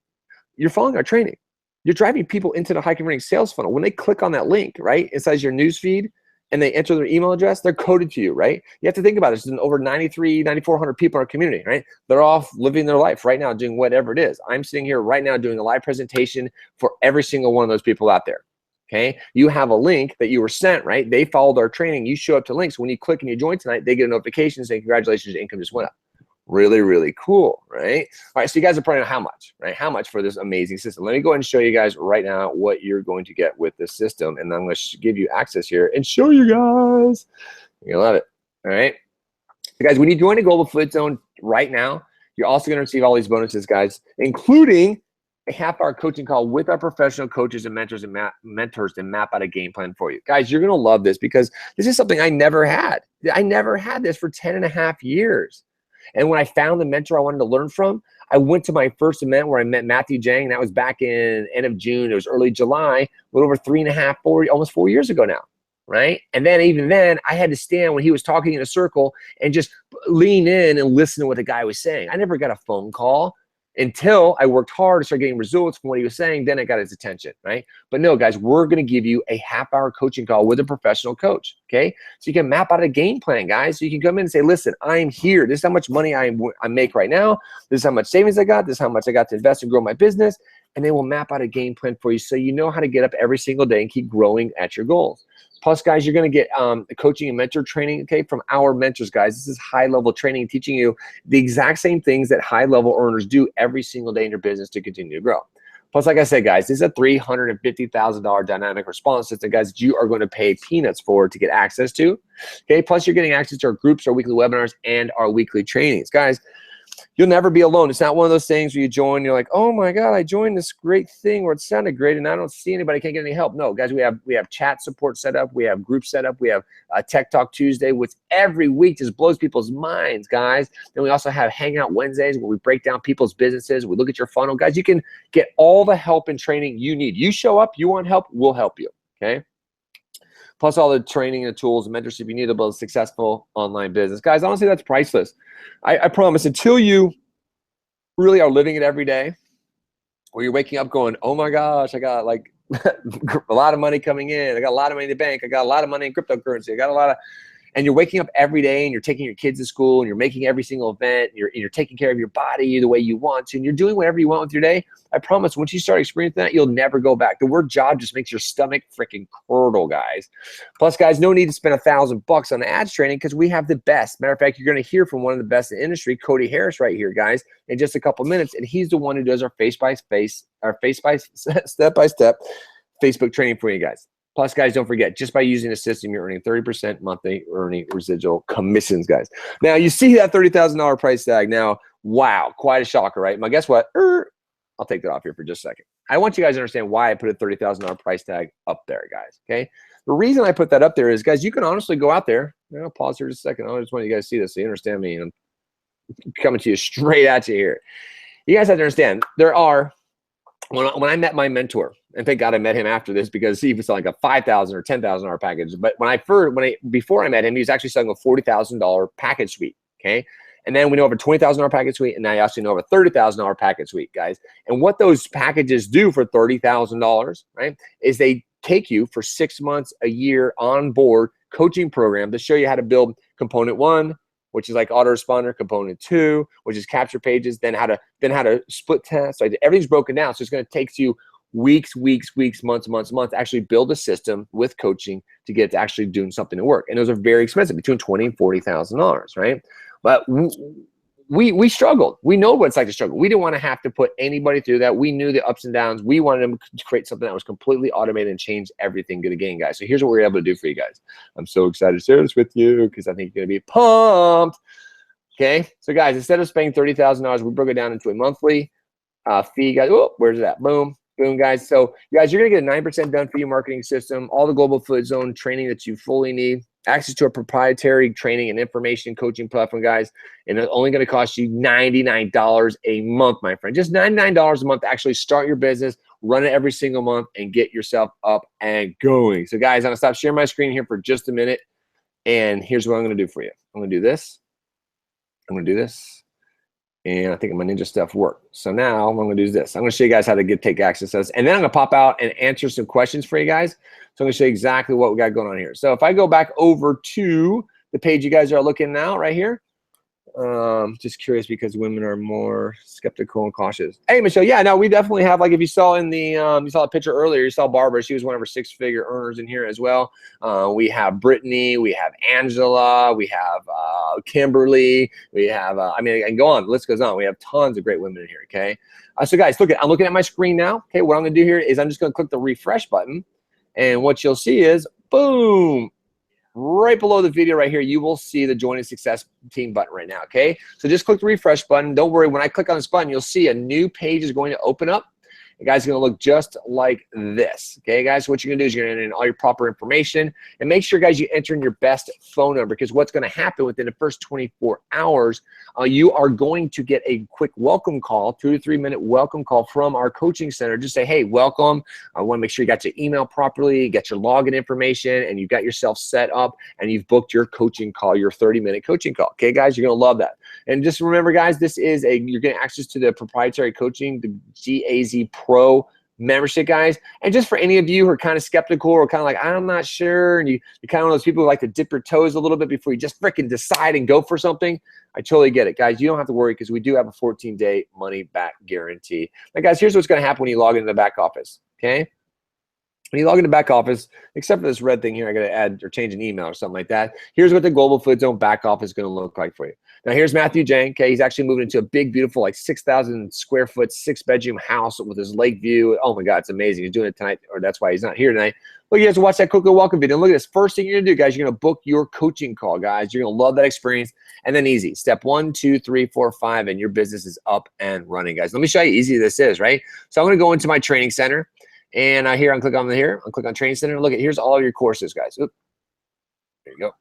You're following our training. You're driving people into the high converting sales funnel. When they click on that link, right, it says your news feed, and they enter their email address, they're coded to you, right? You have to think about it. There's over 9,400 people in our community, right? They're off living their life right now, doing whatever it is. I'm sitting here right now doing a live presentation for every single one of those people out there, okay? You have a link that you were sent, right? They followed our training. You show up to links. When you click and you join tonight, they get a notification saying, congratulations, your income just went up. Really, really cool, right? All right, so you guys are probably know how much, right? How much for this amazing system. Let me go ahead and show you guys right now what you're going to get with this system. And I'm going to give you access here and show you guys. You're going to love it, all right? So guys, when you join a Global Fleet Zone right now, you're also going to receive all these bonuses, guys, including a half-hour coaching call with our professional coaches and mentors to map out a game plan for you. Guys, you're going to love this because this is something I never had. I never had this for 10.5 years. And when I found the mentor I wanted to learn from, I went to my first event where I met Matthew Jang. That was back in end of June. It was early July, a little over 3.5, 4, almost 4 years ago now, right? And then even then, I had to stand when he was talking in a circle and just lean in and listen to what the guy was saying. I never got a phone call until I worked hard to start getting results from what he was saying. Then I got his attention, right? But no, guys, we're going to give you a half-hour coaching call with a professional coach, okay? So you can map out a game plan, guys. So you can come in and say, listen, I'm here. This is how much money I make right now. This is how much savings I got. This is how much I got to invest and grow my business. And they will map out a game plan for you so you know how to get up every single day and keep growing at your goals. Plus, guys, you're going to get coaching and mentor training, okay, from our mentors, guys. This is high-level training, teaching you the exact same things that high-level earners do every single day in your business to continue to grow. Plus, like I said, guys, this is a $350,000 dynamic response system, guys, that you are going to pay peanuts for to get access to, okay? Plus, you're getting access to our groups, our weekly webinars, and our weekly trainings. Guys, you'll never be alone. It's not one of those things where you join, you're like, oh my God, I joined this great thing where it sounded great and I don't see anybody, can't get any help. No, guys, we have chat support set up. We have group set up. We have Tech Talk Tuesday, which every week just blows people's minds, guys. Then we also have Hangout Wednesdays where we break down people's businesses. We look at your funnel. Guys, you can get all the help and training you need. You show up, you want help, we'll help you, okay? Plus all the training and the tools and mentorship you need to build a successful online business. Guys, honestly, that's priceless. I promise, until you really are living it every day, where you're waking up going, oh my gosh, I got like a lot of money coming in. I got a lot of money in the bank. I got a lot of money in cryptocurrency. I got a lot of, and you're waking up every day and you're taking your kids to school and you're making every single event. And you're taking care of your body the way you want to, and you're doing whatever you want with your day. I promise, once you start experiencing that, you'll never go back. The word job just makes your stomach freaking curdle, guys. Plus, guys, no need to spend $1,000 on ads training because we have the best. Matter of fact, you're going to hear from one of the best in the industry, Cody Harris, right here, guys, in just a couple minutes, and he's the one who does our step-by-step Facebook training for you guys. Plus, guys, don't forget, just by using the system, you're earning 30% monthly earning residual commissions, guys. Now, you see that $30,000 price tag. Now, wow, quite a shocker, right? Now, guess what? I'll take that off here for just a second. I want you guys to understand why I put a $30,000 price tag up there, guys, okay? The reason I put that up there is, guys, you can honestly go out there. I'll pause here just a second. I just want you guys to see this so you understand me. I'm coming to you straight at you here. You guys have to understand, there are, when I met my mentor, and thank God I met him after this because he was selling a $5,000 or $10,000 package. But before I met him, he was actually selling a $40,000 package suite, okay? And then we know over $20,000 package suite, and now you actually know over $30,000 package suite, guys. And what those packages do for $30,000, right, is they take you for 6 months, a year on board coaching program to show you how to build component 1, which is like autoresponder, component 2, which is capture pages, then how to split test. So everything's broken down. So it's going to take you weeks, months, actually build a system with coaching to get to actually doing something to work. And those are very expensive, between $20,000 and $40,000, right? But we struggled. We know what it's like to struggle. We didn't want to have to put anybody through that. We knew the ups and downs. We wanted them to create something that was completely automated and change everything good again, guys. So here's what we're able to do for you guys. I'm so excited to share this with you because I think you're going to be pumped. Okay, so guys, instead of spending $30,000, we broke it down into a monthly fee, guys. Oh, where's that? Boom, boom, guys. So, you guys, you're gonna get a 9% done for your marketing system, all the global food zone training that you fully need, access to a proprietary training and information coaching platform, guys, and it's only gonna cost you $99 a month, my friend. Just $99 a month to actually start your business, run it every single month, and get yourself up and going. So, guys, I'm gonna stop sharing my screen here for just a minute, and here's what I'm gonna do for you. I'm gonna do this. I'm gonna do this, and I think my ninja stuff worked. So now what I'm gonna do is this. I'm gonna show you guys how to take access to this, and then I'm gonna pop out and answer some questions for you guys. So I'm gonna show you exactly what we got going on here. So if I go back over to the page you guys are looking now, right here, just curious because women are more skeptical and cautious. Hey, Michelle, yeah, no, we definitely have, like if you saw in the, you saw a picture earlier, you saw Barbara, she was one of our 6-figure earners in here as well. We have Brittany, we have Angela, we have Kimberly, we have, I mean, I can go on, the list goes on. We have tons of great women in here, okay? So guys, look, I'm looking at my screen now, okay? What I'm gonna do here is I'm just gonna click the refresh button, and what you'll see is, boom, right below the video right here, you will see the Join a Success Team button right now, okay? So just click the refresh button. Don't worry, when I click on this button, you'll see a new page is going to open up. The guy's going to look just like this, okay, guys? What you're going to do is you're going to enter in all your proper information, and make sure, guys, you enter in your best phone number, because what's going to happen within the first 24 hours, you are going to get a quick welcome call, 2 to 3 minute welcome call from our coaching center. Just say, hey, welcome. I want to make sure you got your email properly, get your login information, and you've got yourself set up, and you've booked your coaching call, your 30-minute coaching call. Okay, guys, you're going to love that. And just remember, guys, this is you're getting access to the proprietary coaching, the GAZ Pro membership, guys. And just for any of you who are kind of skeptical or kind of like, I'm not sure, and you're kind of one of those people who like to dip your toes a little bit before you just freaking decide and go for something, I totally get it, guys. You don't have to worry, because we do have a 14-day money-back guarantee. Now, guys, here's what's going to happen when you log into the back office, okay? When you log into the back office, except for this red thing here, I got to add or change an email or something like that. Here's what the Global Food Zone back office is going to look like for you. Now, here's Matthew Jang. Okay, he's actually moving into a big, beautiful, like 6,000 square foot, 6-bedroom house with his lake view. Oh my God, it's amazing. He's doing it tonight, or that's why he's not here tonight. Look, you guys watch that Coco welcome video. And look at this. First thing you're gonna do, guys, you're gonna book your coaching call, guys. You're gonna love that experience. And then easy. Step 1, 2, 3, 4, 5, and your business is up and running, guys. Let me show you how easy this is, right? So I'm gonna go into my training center. And here, I'm click on here. I'll click on Training Center. Look at, here's all your courses, guys. Oop. There you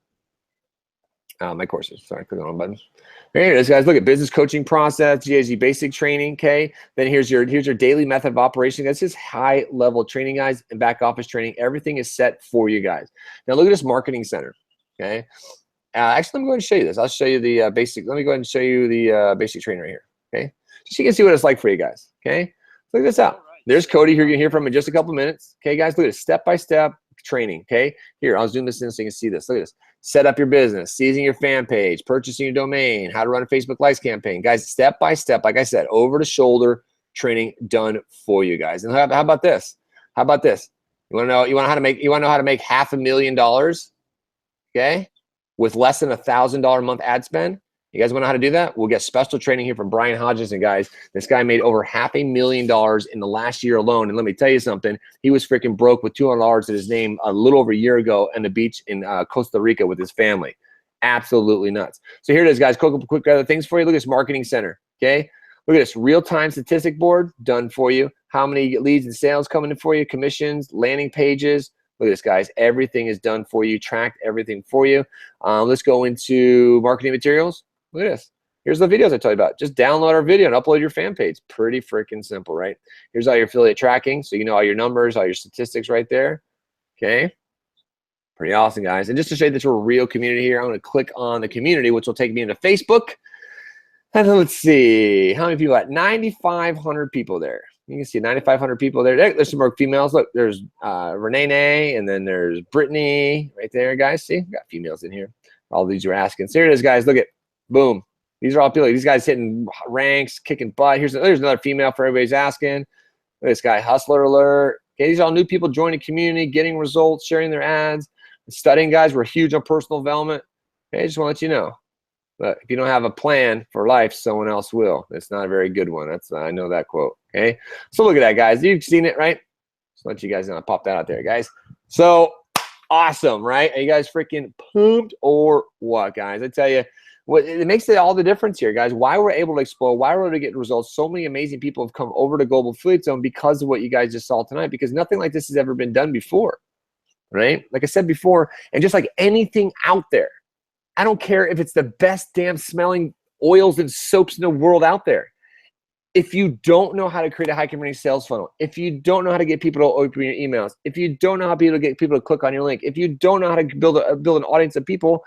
go. My courses. Sorry, click on the buttons. There it is, guys. Look at business coaching process, GAZ basic training. Okay. Then here's your daily method of operation. That's just high level training, guys, and back office training. Everything is set for you guys. Now look at this marketing center. Okay. Actually, let me go ahead and show you this. I'll show you the basic. Let me go ahead and show you the basic training right here. Okay. Just so you can see what it's like for you guys. Okay. Look this out. There's Cody, who you're going to hear from in just a couple minutes. Okay, guys, look at it. Step-by-step training, okay? Here, I'll zoom this in so you can see this. Look at this. Set up your business, seizing your fan page, purchasing your domain, how to run a Facebook Lives campaign. Guys, step-by-step, like I said, over-the-shoulder training done for you guys. And how about this? How about this? You want to know how to make $500,000, okay, with less than $1,000 a month ad spend? You guys want to know how to do that? We'll get special training here from Brian Hodges. And guys, this guy made over $500,000 in the last year alone. And let me tell you something, he was freaking broke with $200 at his name a little over a year ago on the beach in Costa Rica with his family. Absolutely nuts. So here it is, guys. Quick other things for you. Look at this marketing center, okay? Look at this real-time statistic board done for you. How many leads and sales coming in for you, commissions, landing pages. Look at this, guys. Everything is done for you, tracked everything for you. Let's go into marketing materials. Look at this. Here's the videos I told you about. Just download our video and upload your fan page. Pretty freaking simple, right? Here's all your affiliate tracking, so you know all your numbers, all your statistics right there. Okay. Pretty awesome, guys. And just to show you that we're a real community here, I'm going to click on the community, which will take me into Facebook. And then let's see. How many people got? 9,500 people there. You can see 9,500 people there. There's some more females. Look, there's Renee, and then there's Brittany right there, guys. See, we got females in here. All these are asking. So here it is, guys. Look at, boom. These are all people. These guys hitting ranks, kicking butt. There's another female for everybody's asking. Look at this guy, hustler alert. Okay, these are all new people joining the community, getting results, sharing their ads, studying guys. We're huge on personal development. Okay, I just want to let you know. But if you don't have a plan for life, someone else will. It's not a very good one. I know that quote. Okay, so look at that, guys. You've seen it, right? Just let you guys know. I pop that out there, guys. So awesome, right? Are you guys freaking pumped or what, guys? I tell you, what it makes all the difference here, guys. Why we're able to explode, why we're able to get results. So many amazing people have come over to Global Affiliate Zone because of what you guys just saw tonight. Because nothing like this has ever been done before, right? Like I said before, and just like anything out there. I don't care if it's the best damn smelling oils and soaps in the world out there. If you don't know how to create a high converting sales funnel, if you don't know how to get people to open your emails, if you don't know how to get people to click on your link, if you don't know how to build an audience of people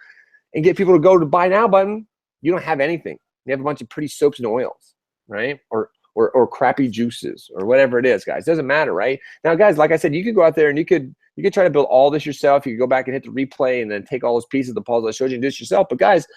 and get people to go to buy now button, you don't have anything. You have a bunch of pretty soaps and oils, right? Or crappy juices or whatever it is, guys. It doesn't matter, right? Now, guys, like I said, you could go out there and you could try to build all this yourself. You could go back and hit the replay and then take all those pieces of the puzzle I showed you and do this yourself. But guys,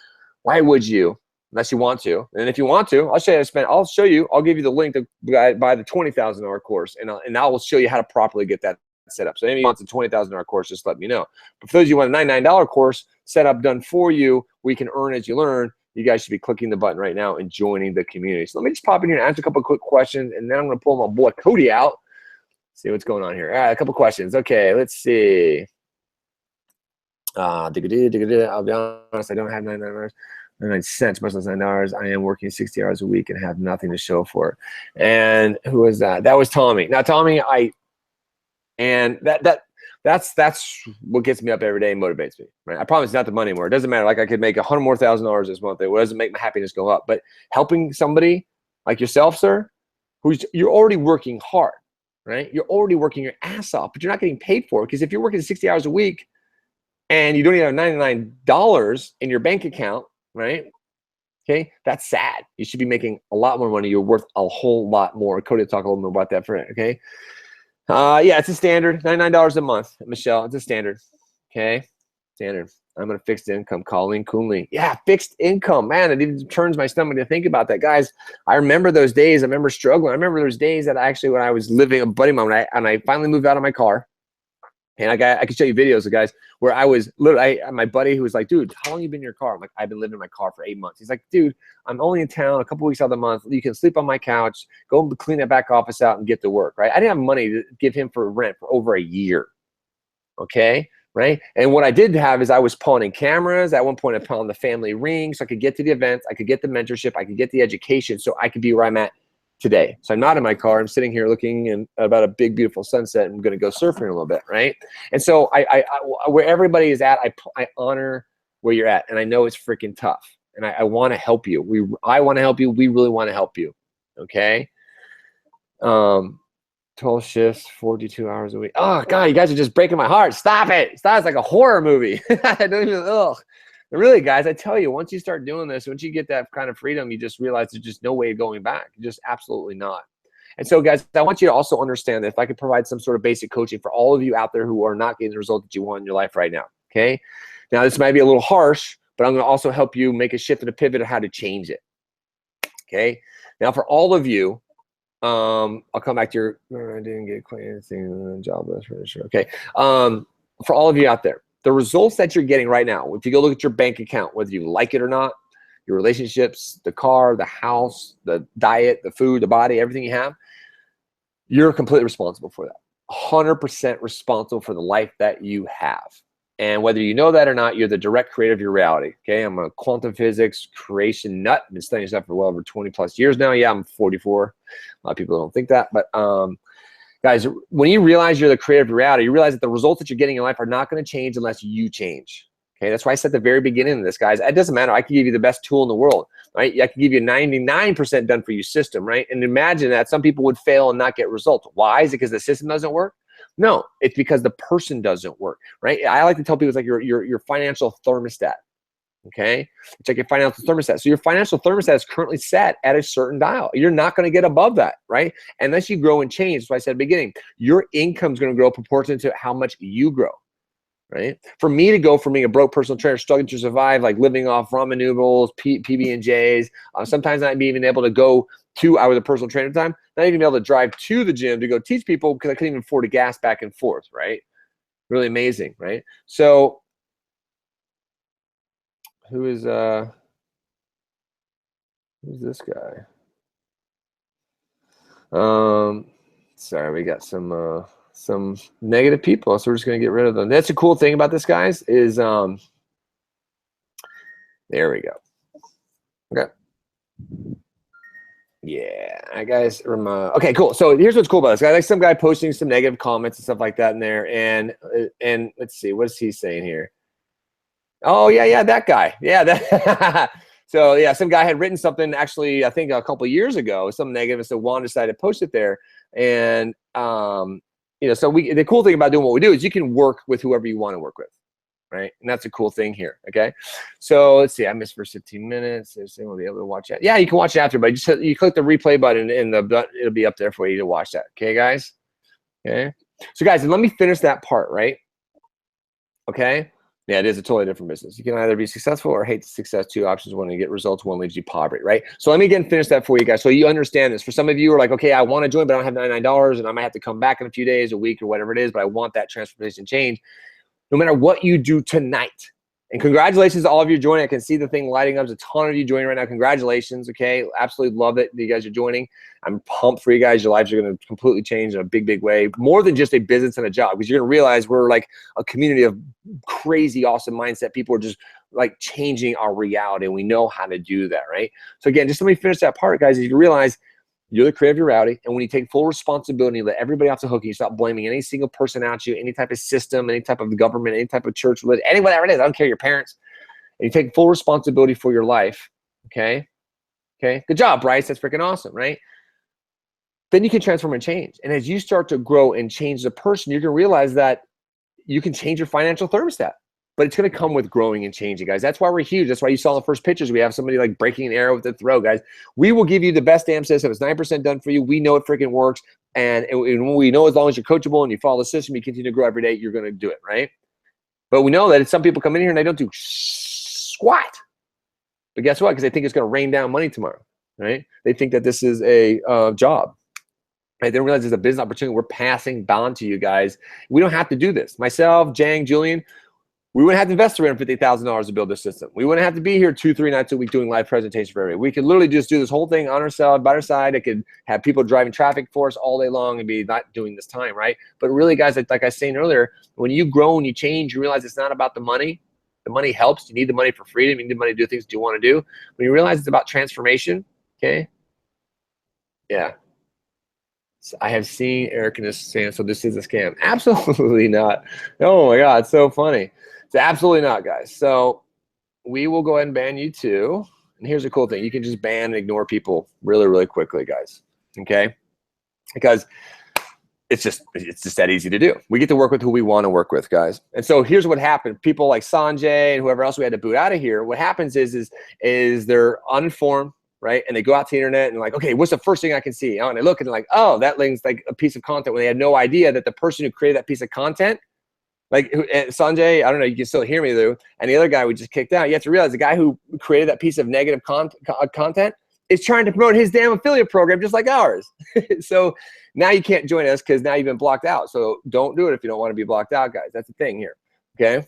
why would you? Unless you want to. And if you want to, I'll show you. I'll give you the link to buy the $20,000 course, and I will show you how to properly get that set up. So if anyone wants a $20,000 course, just let me know. But for those of you who want a $99 course set up done for you, we can earn as you learn. You guys should be clicking the button right now and joining the community. So let me just pop in here and answer a couple of quick questions, and then I'm going to pull my boy Cody out. See what's going on here. All right, a couple questions. Okay, let's see. I'll be honest, I don't have $99. 99 cents, much less $9. I am working 60 hours a week and have nothing to show for it. And who was that? That was Tommy. Now, Tommy, that's what gets me up every day and motivates me. Right? I promise it's not the money more. It doesn't matter. Like I could make $100,000 more this month. It doesn't make my happiness go up. But helping somebody like yourself, sir, you're already working hard, right? You're already working your ass off, but you're not getting paid for it. Because if you're working 60 hours a week and you don't even have $99 in your bank account, right? Okay, that's sad. You should be making a lot more money. You're worth a whole lot more. Cody will talk a little more about that for it. Okay. Yeah, it's a standard, $99 a month, Michelle. It's a standard. Okay, standard. I'm gonna fixed income. Colleen Coonley. Yeah, fixed income. Man, it even turns my stomach to think about that, guys. I remember those days. I remember struggling. I remember those days that when I was living a buddy moment, and I finally moved out of my car. And I can show you videos of guys where I was literally, my buddy who was like, dude, how long you been in your car? I'm like, I've been living in my car for 8 months. He's like, dude, I'm only in town a couple weeks out of the month. You can sleep on my couch, go and clean that back office out and get to work, right? I didn't have money to give him for rent for over a year, okay, right? And what I did have is I was pawning cameras. At one point, I pawned the family ring so I could get to the events, I could get the mentorship, I could get the education so I could be where I'm at today. So I'm not in my car. I'm sitting here looking about a big, beautiful sunset. I'm going to go surfing a little bit, right? And so I where everybody is at, I honor where you're at, and I know it's freaking tough. And I want to help you. I want to help you. We really want to help you. Okay. 12 shifts, 42 hours a week. Oh God, you guys are just breaking my heart. Stop it. Stop. It's like a horror movie. I don't even. Ugh. But really, guys, I tell you, once you start doing this, once you get that kind of freedom, you just realize there's just no way of going back. Just absolutely not. And so, guys, I want you to also understand that if I could provide some sort of basic coaching for all of you out there who are not getting the result that you want in your life right now, okay? Now, this might be a little harsh, but I'm going to also help you make a shift and a pivot of how to change it, okay? Now, for all of you, I'll come back to I didn't get quite anything jobless for sure. Okay. For all of you out there, the results that you're getting right now, if you go look at your bank account, whether you like it or not, your relationships, the car, the house, the diet, the food, the body, everything you have, you're completely responsible for that. 100% responsible for the life that you have. And whether you know that or not, you're the direct creator of your reality. Okay, I'm a quantum physics creation nut. I've been studying stuff for well over 20 plus years now. Yeah, I'm 44. A lot of people don't think that, but guys, when you realize you're the creator of your reality, you realize that the results that you're getting in life are not going to change unless you change. Okay, that's why I said at the very beginning of this, guys, it doesn't matter. I can give you the best tool in the world, right? I can give you a 99% done for you system, right? And imagine that some people would fail and not get results. Why? Is it because the system doesn't work? No, it's because the person doesn't work, right? I like to tell people it's like your financial thermostat. Okay, it's like your financial thermostat. So your financial thermostat is currently set at a certain dial. You're not going to get above that, right? Unless you grow and change. So I said at the beginning, your income is going to grow proportionate to how much you grow. right? For me to go from being a broke personal trainer, struggling to survive, like living off ramen noodles, PB&Js, sometimes not even able to go 2 hours of personal training time, not even be able to drive to the gym to go teach people because I couldn't even afford a gas back and forth, right? Really amazing, right? So who's this guy? Sorry, we got some negative people, so we're just gonna get rid of them. That's the cool thing about this, guys, is there we go. Okay. Yeah, I guys from okay, cool. So here's what's cool about this guy. Like some guy posting some negative comments and stuff like that in there, and let's see, what is he saying here? Oh yeah, that guy. Yeah, that. So yeah, some guy had written something actually, I think a couple of years ago, something negative, and so Juan decided to post it there. And so the cool thing about doing what we do is you can work with whoever you want to work with, right? And that's a cool thing here. Okay, so let's see. I missed for 15 minutes. We'll be able to watch that. Yeah, you can watch it after, but you click the replay button, and it'll be up there for you to watch that. Okay, guys. Okay. So guys, let me finish that part, right? Okay. Yeah, it is a totally different business. You can either be successful or hate success. Two options: one, you get results, one leads you poverty, right? So let me again finish that for you guys so you understand this. For some of you who are like, okay, I want to join, but I don't have $99 and I might have to come back in a few days, a week, or whatever it is, but I want that transformation change. No matter what you do tonight, and congratulations to all of you joining. I can see the thing lighting up. There's a ton of you joining right now. Congratulations, okay? Absolutely love it that you guys are joining. I'm pumped for you guys. Your lives are going to completely change in a big, big way. More than just a business and a job, because you're going to realize we're like a community of crazy, awesome mindset. People are just like changing our reality, and we know how to do that, right? So again, just let me finish that part, guys. You realize you're the creator of your reality, and when you take full responsibility, let everybody off the hook, and you stop blaming any single person out you, any type of system, any type of government, any type of church, religion, any whatever it is. I don't care, your parents. And you take full responsibility for your life, okay? Okay, good job, Bryce. That's freaking awesome, right? Then you can transform and change. And as you start to grow and change the person, you're going to realize that you can change your financial thermostat. But it's going to come with growing and changing, guys. That's why we're huge. That's why you saw in the first pictures we have somebody like breaking an arrow with the throw, guys. We will give you the best damn system. It's 9% done for you. We know it freaking works. And we know as long as you're coachable and you follow the system, you continue to grow every day, you're going to do it, right? But we know that some people come in here and they don't do squat. But guess what? Because they think it's going to rain down money tomorrow, right? They think that this is a job. Right? They don't realize it's a business opportunity. We're passing on to you guys. We don't have to do this. Myself, Jang, Julian, we wouldn't have to invest $350,000 to build this system. We wouldn't have to be here 2-3 nights a week doing live presentations for everybody. We could literally just do this whole thing on our side, by our side. It could have people driving traffic for us all day long and be not doing this time, right? But really, guys, like I was saying earlier, when you grow and you change, you realize it's not about the money. The money helps. You need the money for freedom. You need the money to do things that you want to do. When you realize it's about transformation, okay? Yeah. I have seen Eric in this saying, so this is a scam. Absolutely not. Oh my God, it's so funny. It's absolutely not, guys. So we will go ahead and ban you too. And here's the cool thing. You can just ban and ignore people really, really quickly, guys. Okay? Because it's just that easy to do. We get to work with who we want to work with, guys. And so here's what happened. People like Sanjay and whoever else we had to boot out of here, what happens is they're uninformed, right? And they go out to the internet and like, okay, what's the first thing I can see? Oh, and they look and they're like, oh, that link's like a piece of content when they had no idea that the person who created that piece of content, like Sanjay, I don't know, you can still hear me though, and the other guy we just kicked out. You have to realize the guy who created that piece of negative content is trying to promote his damn affiliate program just like ours. So now you can't join us because now you've been blocked out. So don't do it if you don't want to be blocked out, guys. That's the thing here, okay?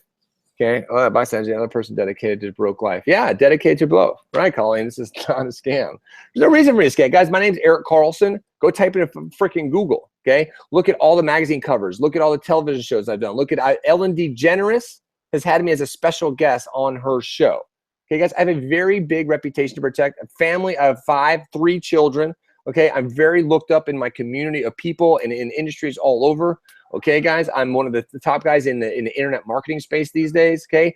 Okay, oh, bye, Sanjay, another person dedicated to broke life. Yeah, dedicated to blow. Right, Colleen, this is not a scam. There's no reason for me to scam. Guys, my name's Eric Carlson. Go type it in freaking Google, okay? Look at all the magazine covers. Look at all the television shows I've done. Look at Ellen DeGeneres has had me as a special guest on her show. Okay, guys, I have a very big reputation to protect. A family, I have 3 children, okay? I'm very looked up in my community of people and in industries all over. Okay, guys, I'm one of the top guys in the internet marketing space these days, okay?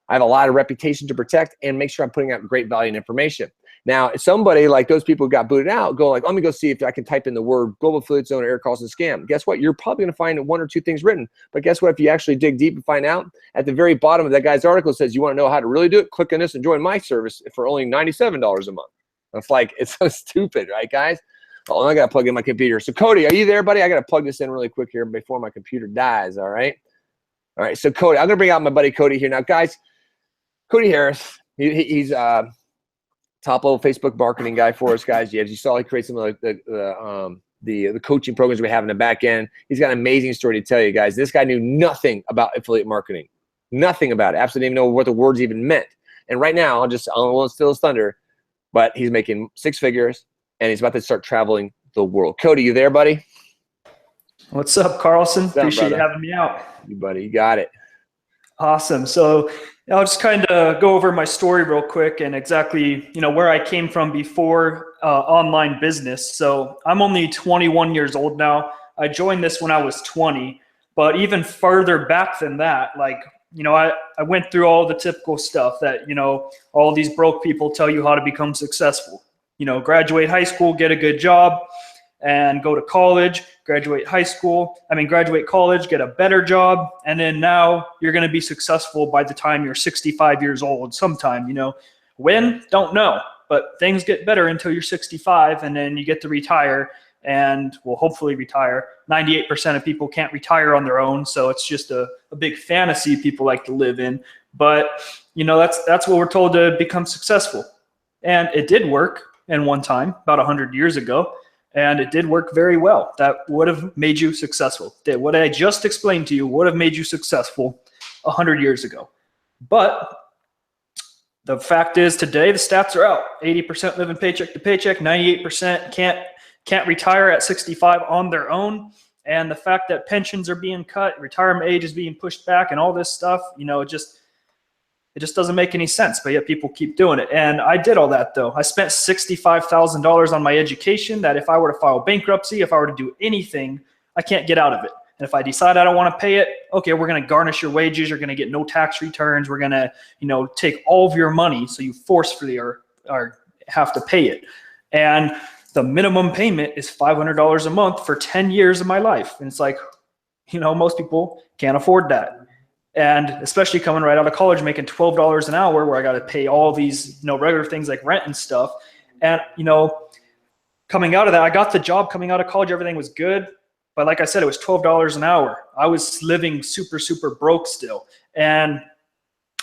I have a lot of reputation to protect and make sure I'm putting out great value and information. Now, if somebody like those people who got booted out go like, let me go see if I can type in the word Global Affiliate Zone or Eric Carlson scam. Guess what? You're probably going to find 1 or 2 things written. But guess what? If you actually dig deep and find out, at the very bottom of that guy's article it says, you want to know how to really do it? Click on this and join my service for only $97 a month. It's like, it's so stupid, right, guys? Oh, I got to plug in my computer. So, Cody, are you there, buddy? I got to plug this in really quick here before my computer dies, all right? All right, so Cody, I'm gonna bring out my buddy Cody here now, guys. Cody Harris, he's top level Facebook marketing guy for us, guys. As you saw, he creates some of the coaching programs we have in the back end. He's got an amazing story to tell you guys. This guy knew nothing about affiliate marketing, nothing about it. Absolutely didn't even know what the words even meant. And right now, I won't steal his thunder, but he's making 6 figures and he's about to start traveling the world. Cody, you there, buddy? What's up, Carlson? Appreciate you having me out. You buddy, you got it. Awesome. So I'll just kind of go over my story real quick and exactly, where I came from before online business. So I'm only 21 years old now. I joined this when I was 20, but even further back than that, I went through all the typical stuff that, all these broke people tell you how to become successful. Graduate high school, get a good job, and go to college, graduate college, get a better job, and then now you're going to be successful by the time you're 65 years old sometime, When? Don't know, but things get better until you're 65, and then you get to retire, and will hopefully retire. 98% of people can't retire on their own, so it's just a big fantasy people like to live in. But, that's what we're told to become successful. And it did work in one time, about 100 years ago. And it did work very well. That would have made you successful. What I just explained to you would have made you successful 100 years ago. But the fact is today the stats are out. 80% living paycheck to paycheck, 98% can't retire at 65 on their own. And the fact that pensions are being cut, retirement age is being pushed back, and all this stuff, it just doesn't make any sense, but yet people keep doing it. And I did all that though. I spent $65,000 on my education that if I were to file bankruptcy, if I were to do anything, I can't get out of it. And if I decide I don't want to pay it, okay, we're going to garnish your wages. You're going to get no tax returns. We're going to, take all of your money. So you forcefully or have to pay it. And the minimum payment is $500 a month for 10 years of my life. And it's like, most people can't afford that. And especially coming right out of college, making $12 an hour where I got to pay all these, regular things like rent and stuff. And, coming out of that, I got the job coming out of college. Everything was good. But like I said, it was $12 an hour. I was living super, super broke still. And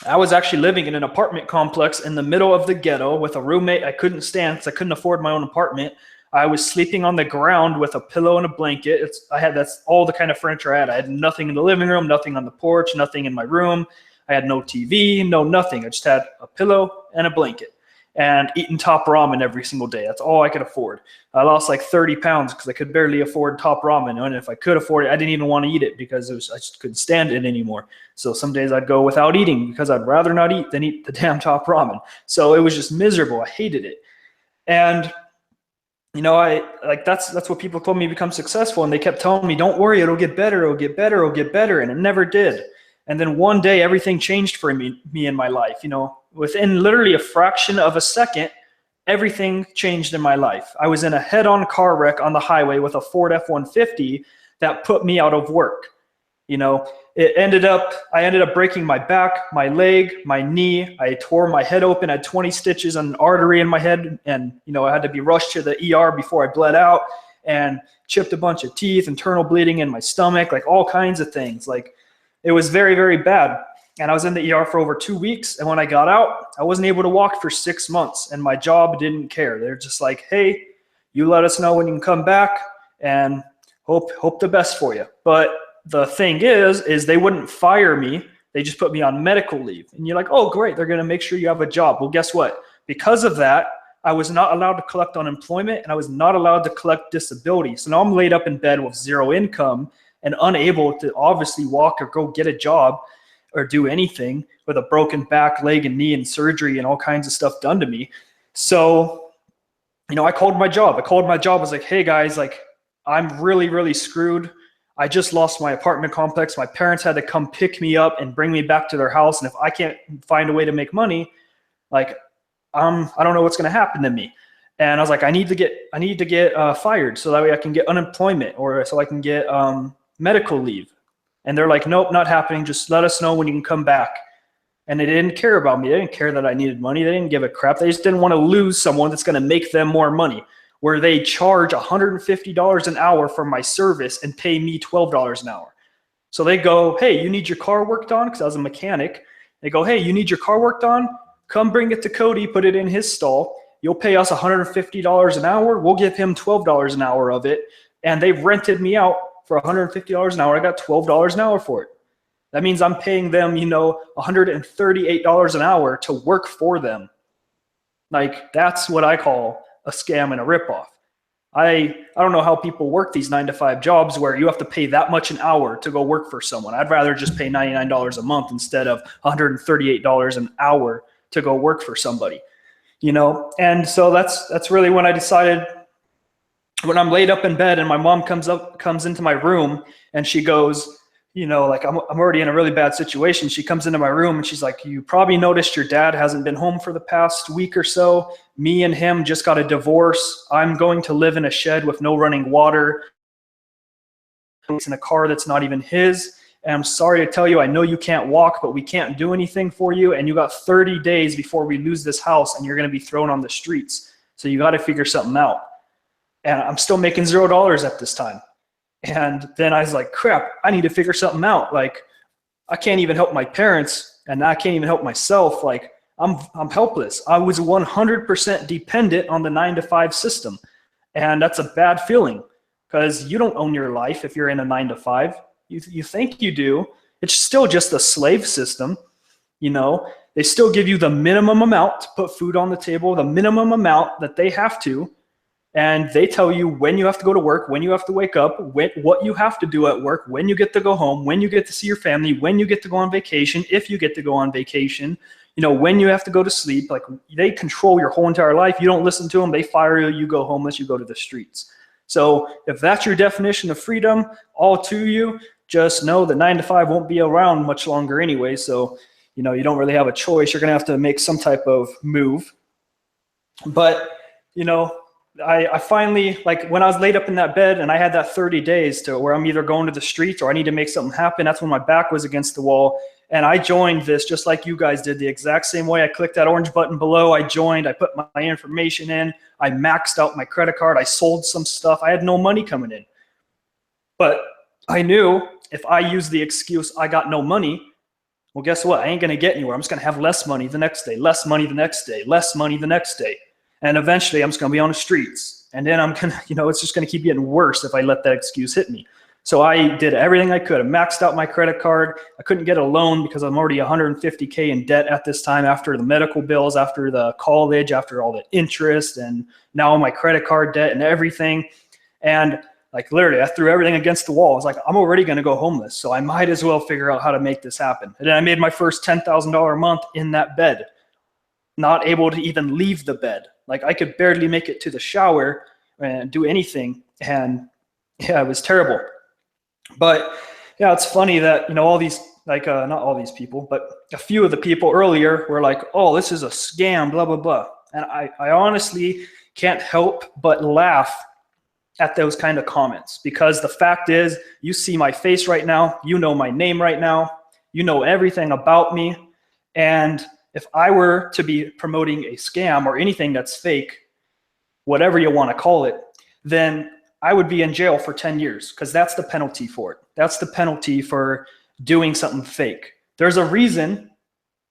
I was actually living in an apartment complex in the middle of the ghetto with a roommate I couldn't stand because I couldn't afford my own apartment. I was sleeping on the ground with a pillow and a blanket. That's all the kind of furniture I had. I had nothing in the living room, nothing on the porch, nothing in my room. I had no TV, nothing. I just had a pillow and a blanket and eating top ramen every single day. That's all I could afford. I lost like 30 pounds because I could barely afford top ramen. And if I could afford it, I didn't even want to eat it because I just couldn't stand it anymore. So some days I'd go without eating because I'd rather not eat than eat the damn top ramen. So it was just miserable. I hated it. And that's what people told me to become successful. And they kept telling me, don't worry, it'll get better. It'll get better. It'll get better. And it never did. And then one day, everything changed for me in my life. Within literally a fraction of a second, everything changed in my life. I was in a head-on car wreck on the highway with a Ford F-150 that put me out of work. I ended up breaking my back, my leg, my knee. I tore my head open, had 20 stitches on an artery in my head. And, I had to be rushed to the ER before I bled out, and chipped a bunch of teeth, internal bleeding in my stomach, like all kinds of things. Like it was very, very bad. And I was in the ER for over 2 weeks. And when I got out, I wasn't able to walk for 6 months, and my job didn't care. They're just like, hey, you let us know when you can come back and hope the best for you. But the thing is they wouldn't fire me. They just put me on medical leave. And you're like, oh, great. They're going to make sure you have a job. Well, guess what? Because of that, I was not allowed to collect unemployment, and I was not allowed to collect disability. So now I'm laid up in bed with zero income and unable to obviously walk or go get a job or do anything, with a broken back, leg, and knee, and surgery and all kinds of stuff done to me. So, I called my job. I was like, hey guys, I'm really, really screwed. I just lost my apartment complex. My parents had to come pick me up and bring me back to their house. And if I can't find a way to make money, I don't know what's going to happen to me. And I was like, I need to get fired so that way I can get unemployment, or so I can get medical leave. And they're like, nope, not happening. Just let us know when you can come back. And they didn't care about me. They didn't care that I needed money. They didn't give a crap. They just didn't want to lose someone that's going to make them more money, where they charge $150 an hour for my service and pay me $12 an hour. So they go, hey, you need your car worked on? Because I was a mechanic. They go, hey, you need your car worked on? Come bring it to Cody, put it in his stall. You'll pay us $150 an hour. We'll give him $12 an hour of it. And they rented me out for $150 an hour. I got $12 an hour for it. That means I'm paying them, $138 an hour to work for them. Like, that's what I call a scam and a ripoff. I don't know how people work these 9-to-5 jobs where you have to pay that much an hour to go work for someone. I'd rather just pay $99 a month instead of $138 an hour to go work for somebody, And so that's really when I decided, when I'm laid up in bed and my mom comes into my room and she goes, like I'm already in a really bad situation. She comes into my room and she's like, you probably noticed your dad hasn't been home for the past week or so. Me and him just got a divorce. I'm going to live in a shed with no running water. It's in a car that's not even his. And I'm sorry to tell you, I know you can't walk, but we can't do anything for you. And you got 30 days before we lose this house and you're going to be thrown on the streets. So you got to figure something out. And I'm still making $0 at this time. And then I was like, crap, I need to figure something out. Like, I can't even help my parents and I can't even help myself. Like, I'm helpless. I was 100% dependent on the 9-to-5 system. And that's a bad feeling because you don't own your life if you're in a 9-to-5. You think you do. It's still just a slave system. They still give you the minimum amount to put food on the table, the minimum amount that they have to. And they tell you when you have to go to work, when you have to wake up, what you have to do at work, when you get to go home, when you get to see your family, when you get to go on vacation, if you get to go on vacation, when you have to go to sleep. Like, they control your whole entire life. You don't listen to them, they fire you, you go homeless, you go to the streets. So if that's your definition of freedom, all to you, just know that 9-to-5 won't be around much longer anyway. So, you don't really have a choice. You're going to have to make some type of move. But, I finally, like, when I was laid up in that bed and I had that 30 days to where I'm either going to the streets or I need to make something happen, that's when my back was against the wall. And I joined this just like you guys did, the exact same way. I clicked that orange button below. I joined. I put my information in. I maxed out my credit card. I sold some stuff. I had no money coming in. But I knew if I used the excuse, I got no money, well, guess what? I ain't going to get anywhere. I'm just going to have less money the next day, less money the next day, less money the next day. And eventually I'm just going to be on the streets. And then I'm going to, it's just going to keep getting worse if I let that excuse hit me. So I did everything I could. I maxed out my credit card. I couldn't get a loan because I'm already $150K in debt at this time after the medical bills, after the college, after all the interest, and now my credit card debt and everything. And like, literally, I threw everything against the wall. I was like, I'm already going to go homeless, so I might as well figure out how to make this happen. And then I made my first $10,000 a month in that bed, not able to even leave the bed. Like, I could barely make it to the shower and do anything. And yeah, it was terrible. But yeah, it's funny that, all these, like, not all these people, but a few of the people earlier were like, oh, this is a scam, blah, blah, blah. And I honestly can't help but laugh at those kind of comments, because the fact is, you see my face right now, you know my name right now, you know everything about me. And if I were to be promoting a scam or anything that's fake, whatever you want to call it, then I would be in jail for 10 years, because that's the penalty for it. That's the penalty for doing something fake. There's a reason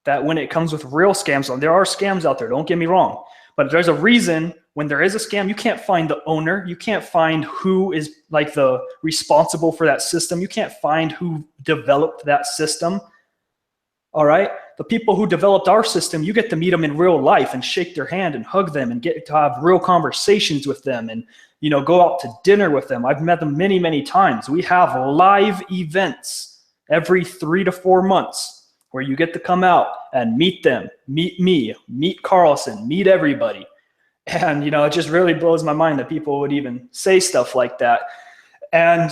that when it comes with real scams, there are scams out there, don't get me wrong, but there's a reason when there is a scam, you can't find the owner, you can't find who is like the responsible for that system, you can't find who developed that system. All right, the people who developed our system, you get to meet them in real life and shake their hand and hug them and get to have real conversations with them and, go out to dinner with them. I've met them many, many times. We have live events every 3 to 4 months where you get to come out and meet them, meet me, meet Carlson, meet everybody. And, it just really blows my mind that people would even say stuff like that. And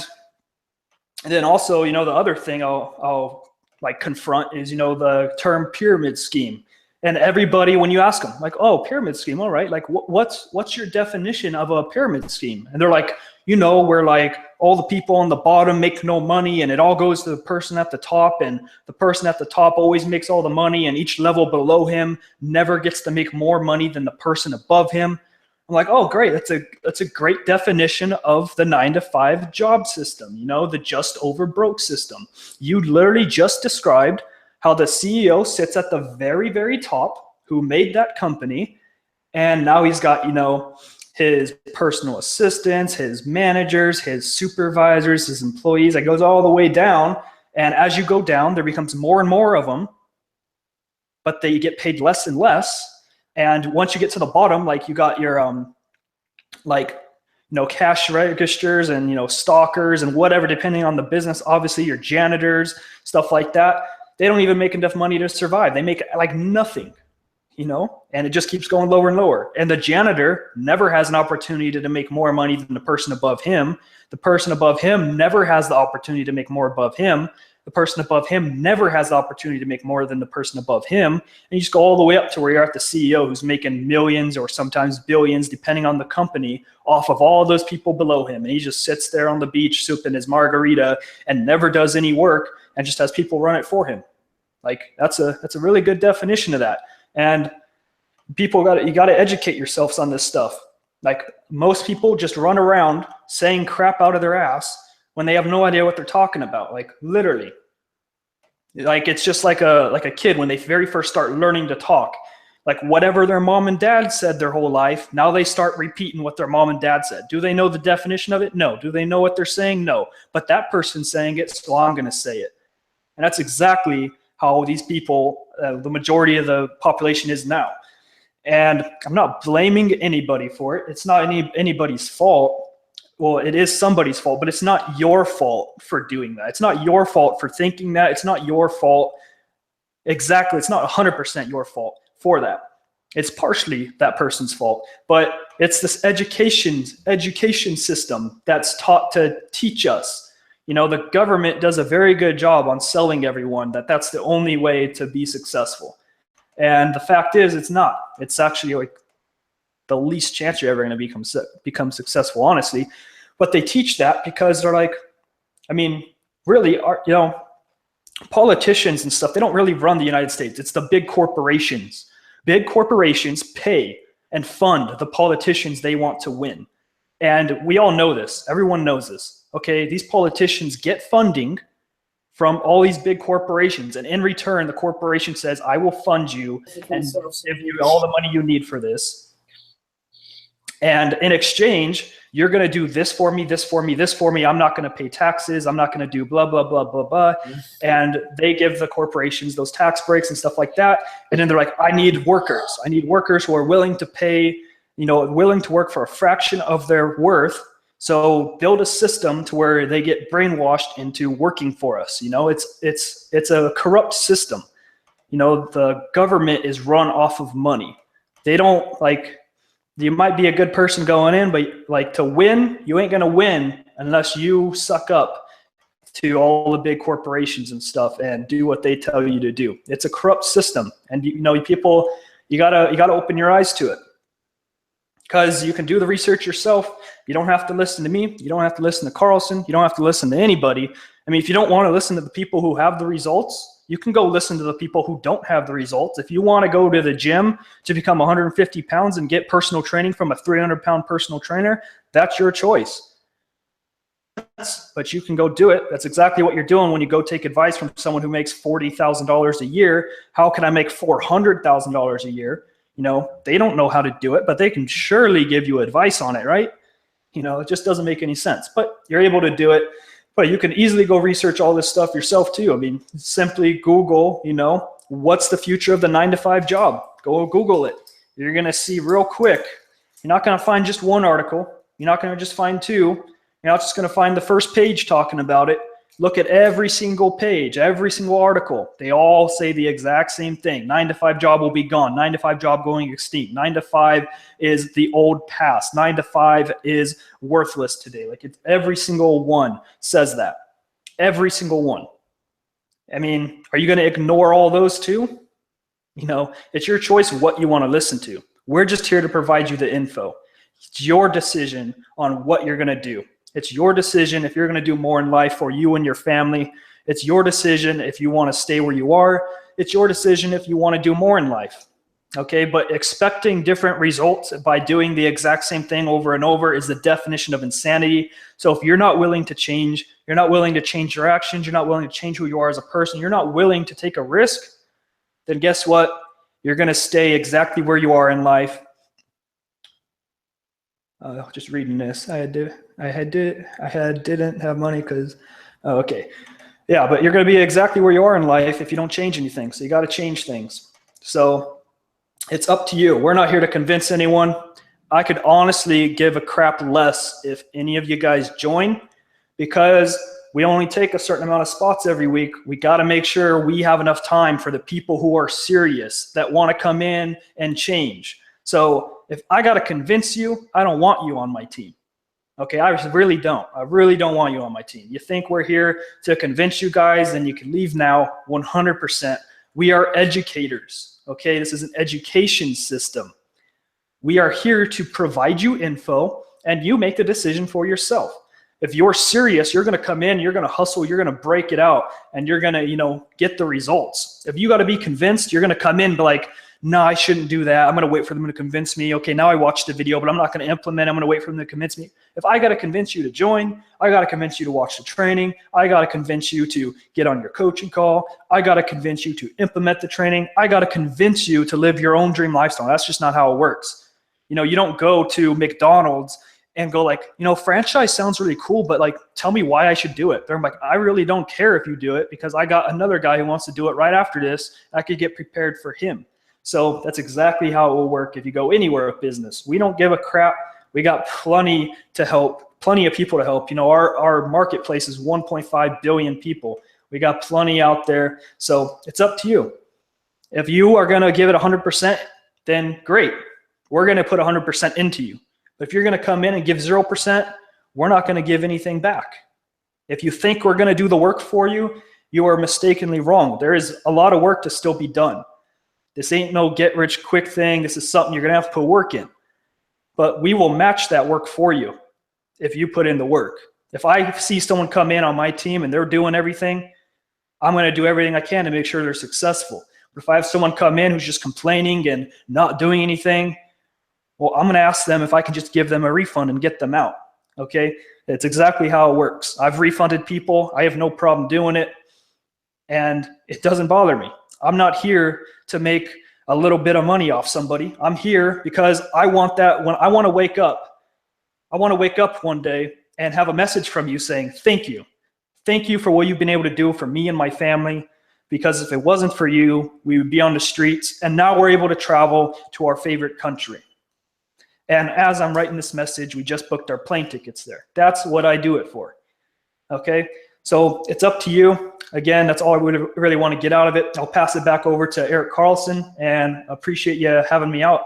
then also, the other thing I'll like confront is, the term pyramid scheme. And everybody, when you ask them, like, oh, pyramid scheme, all right, like what's your definition of a pyramid scheme? And they're like, where like all the people on the bottom make no money and it all goes to the person at the top, and the person at the top always makes all the money and each level below him never gets to make more money than the person above him. I'm like, oh, great. That's a great definition of the 9-to-5 job system, the just over broke system. You literally just described how the CEO sits at the very, very top, who made that company, and now he's got, his personal assistants, his managers, his supervisors, his employees. It goes all the way down. And as you go down, there becomes more and more of them, but they get paid less and less. And once you get to the bottom, like you got your cash registers and stalkers and whatever, depending on the business, obviously your janitors, stuff like that. They don't even make enough money to survive. They make like nothing, and it just keeps going lower and lower. And the janitor never has an opportunity to make more money than the person above him. The person above him never has the opportunity to make more above him. The person above him never has the opportunity to make more than the person above him. And you just go all the way up to where you're at the CEO, who's making millions or sometimes billions, depending on the company, off of all those people below him. And he just sits there on the beach sipping his margarita and never does any work and just has people run it for him. Like that's a really good definition of that. And you got to educate yourselves on this stuff. Like most people just run around saying crap out of their ass when they have no idea what they're talking about. Like literally, like it's just like a kid when they very first start learning to talk. Like whatever their mom and dad said their whole life, now they start repeating what their mom and dad said. Do they know the definition of it? No. Do they know what they're saying? No. But that person's saying it, so I'm going to say it. And that's exactly how these people, the majority of the population is now. And I'm not blaming anybody for it. It's not anybody's fault. Well, it is somebody's fault, but it's not your fault for doing that. It's not your fault for thinking that. It's not your fault. Exactly. It's not 100% your fault for that. It's partially that person's fault, but it's this education system that's taught to teach us. The government does a very good job on selling everyone that that's the only way to be successful. And the fact is, it's not. It's actually like the least chance you're ever going to become successful, honestly. But they teach that because they're like, really, politicians and stuff, they don't really run the United States. It's the big corporations. Big corporations pay and fund the politicians they want to win. And we all know this. Everyone knows this. Okay, these politicians get funding from all these big corporations, and in return, the corporation says, I will fund you and give you all the money you need for this. And in exchange, you're going to do this for me, this for me, this for me. I'm not going to pay taxes. I'm not going to do blah, blah, blah, blah, blah. And they give the corporations those tax breaks and stuff like that. And then they're like, I need workers. I need workers who are willing to pay, willing to work for a fraction of their worth. So build a system to where they get brainwashed into working for us. It's a corrupt system. The government is run off of money. They don't you might be a good person going in, but to win, you ain't going to win unless you suck up to all the big corporations and stuff and do what they tell you to do. It's a corrupt system. And people, you gotta open your eyes to it. Because you can do the research yourself. You don't have to listen to me. You don't have to listen to Carlson. You don't have to listen to anybody. If you don't want to listen to the people who have the results, you can go listen to the people who don't have the results. If you want to go to the gym to become 150 pounds and get personal training from a 300-pound personal trainer, that's your choice. But you can go do it. That's exactly what you're doing when you go take advice from someone who makes $40,000 a year. How can I make $400,000 a year? They don't know how to do it, but they can surely give you advice on it, right? It just doesn't make any sense, but you're able to do it. But you can easily go research all this stuff yourself too. Simply Google, what's the future of the 9-to-5 job? Go Google it. You're going to see real quick. You're not going to find just one article. You're not going to just find two. You're not just going to find the first page talking about it. Look at every single page, every single article. They all say the exact same thing. 9-to-5 job will be gone. 9-to-5 job going extinct. 9-to-5 is the old past. 9-to-5 is worthless today. Every single one says that. Every single one. Are you going to ignore all those too? It's your choice what you want to listen to. We're just here to provide you the info. It's your decision on what you're going to do. It's your decision if you're going to do more in life for you and your family. It's your decision if you want to stay where you are. It's your decision if you want to do more in life. Okay, but expecting different results by doing the exact same thing over and over is the definition of insanity. So if you're not willing to change, you're not willing to change your actions, you're not willing to change who you are as a person, you're not willing to take a risk, then guess what? You're going to stay exactly where you are in life. Just reading this. I didn't have money because, okay. Yeah, but you're going to be exactly where you are in life if you don't change anything. So you got to change things. So it's up to you. We're not here to convince anyone. I could honestly give a crap less if any of you guys join, because we only take a certain amount of spots every week. We got to make sure we have enough time for the people who are serious, that want to come in and change. So if I got to convince you, I don't want you on my team. Okay, I really don't. I really don't want you on my team. You think we're here to convince you guys, then you can leave now 100%. We are educators. Okay, this is an education system. We are here to provide you info, and you make the decision for yourself. If you're serious, you're going to come in, you're going to hustle, you're going to break it out, and you're going to, get the results. If you got to be convinced, you're going to come in and be like, no, I shouldn't do that. I'm going to wait for them to convince me. Okay, now I watched the video, but I'm not going to implement. I'm going to wait for them to convince me. If I got to convince you to join, I got to convince you to watch the training. I got to convince you to get on your coaching call. I got to convince you to implement the training. I got to convince you to live your own dream lifestyle. That's just not how it works. You don't go to McDonald's and go like, franchise sounds really cool, but like, tell me why I should do it. They're like, I really don't care if you do it, because I got another guy who wants to do it right after this. I could get prepared for him. So that's exactly how it will work if you go anywhere with business. We don't give a crap. We got plenty to help, plenty of people to help. Our marketplace is 1.5 billion people. We got plenty out there. So it's up to you. If you are going to give it 100%, then great. We're going to put 100% into you. But if you're going to come in and give 0%, we're not going to give anything back. If you think we're going to do the work for you, you are mistakenly wrong. There is a lot of work to still be done. This ain't no get rich quick thing. This is something you're going to have to put work in. But we will match that work for you if you put in the work. If I see someone come in on my team and they're doing everything, I'm going to do everything I can to make sure they're successful. But if I have someone come in who's just complaining and not doing anything, well, I'm going to ask them if I can just give them a refund and get them out. Okay? It's exactly how it works. I've refunded people. I have no problem doing it. And it doesn't bother me. I'm not here to make a little bit of money off somebody. I'm here because I want that. When I want to wake up, one day and have a message from you saying, thank you. Thank you for what you've been able to do for me and my family. Because if it wasn't for you, we would be on the streets. And now we're able to travel to our favorite country. And as I'm writing this message, we just booked our plane tickets there. That's what I do it for. Okay? So it's up to you. Again, that's all I would really want to get out of it. I'll pass it back over to Eric Carlson, and appreciate you having me out.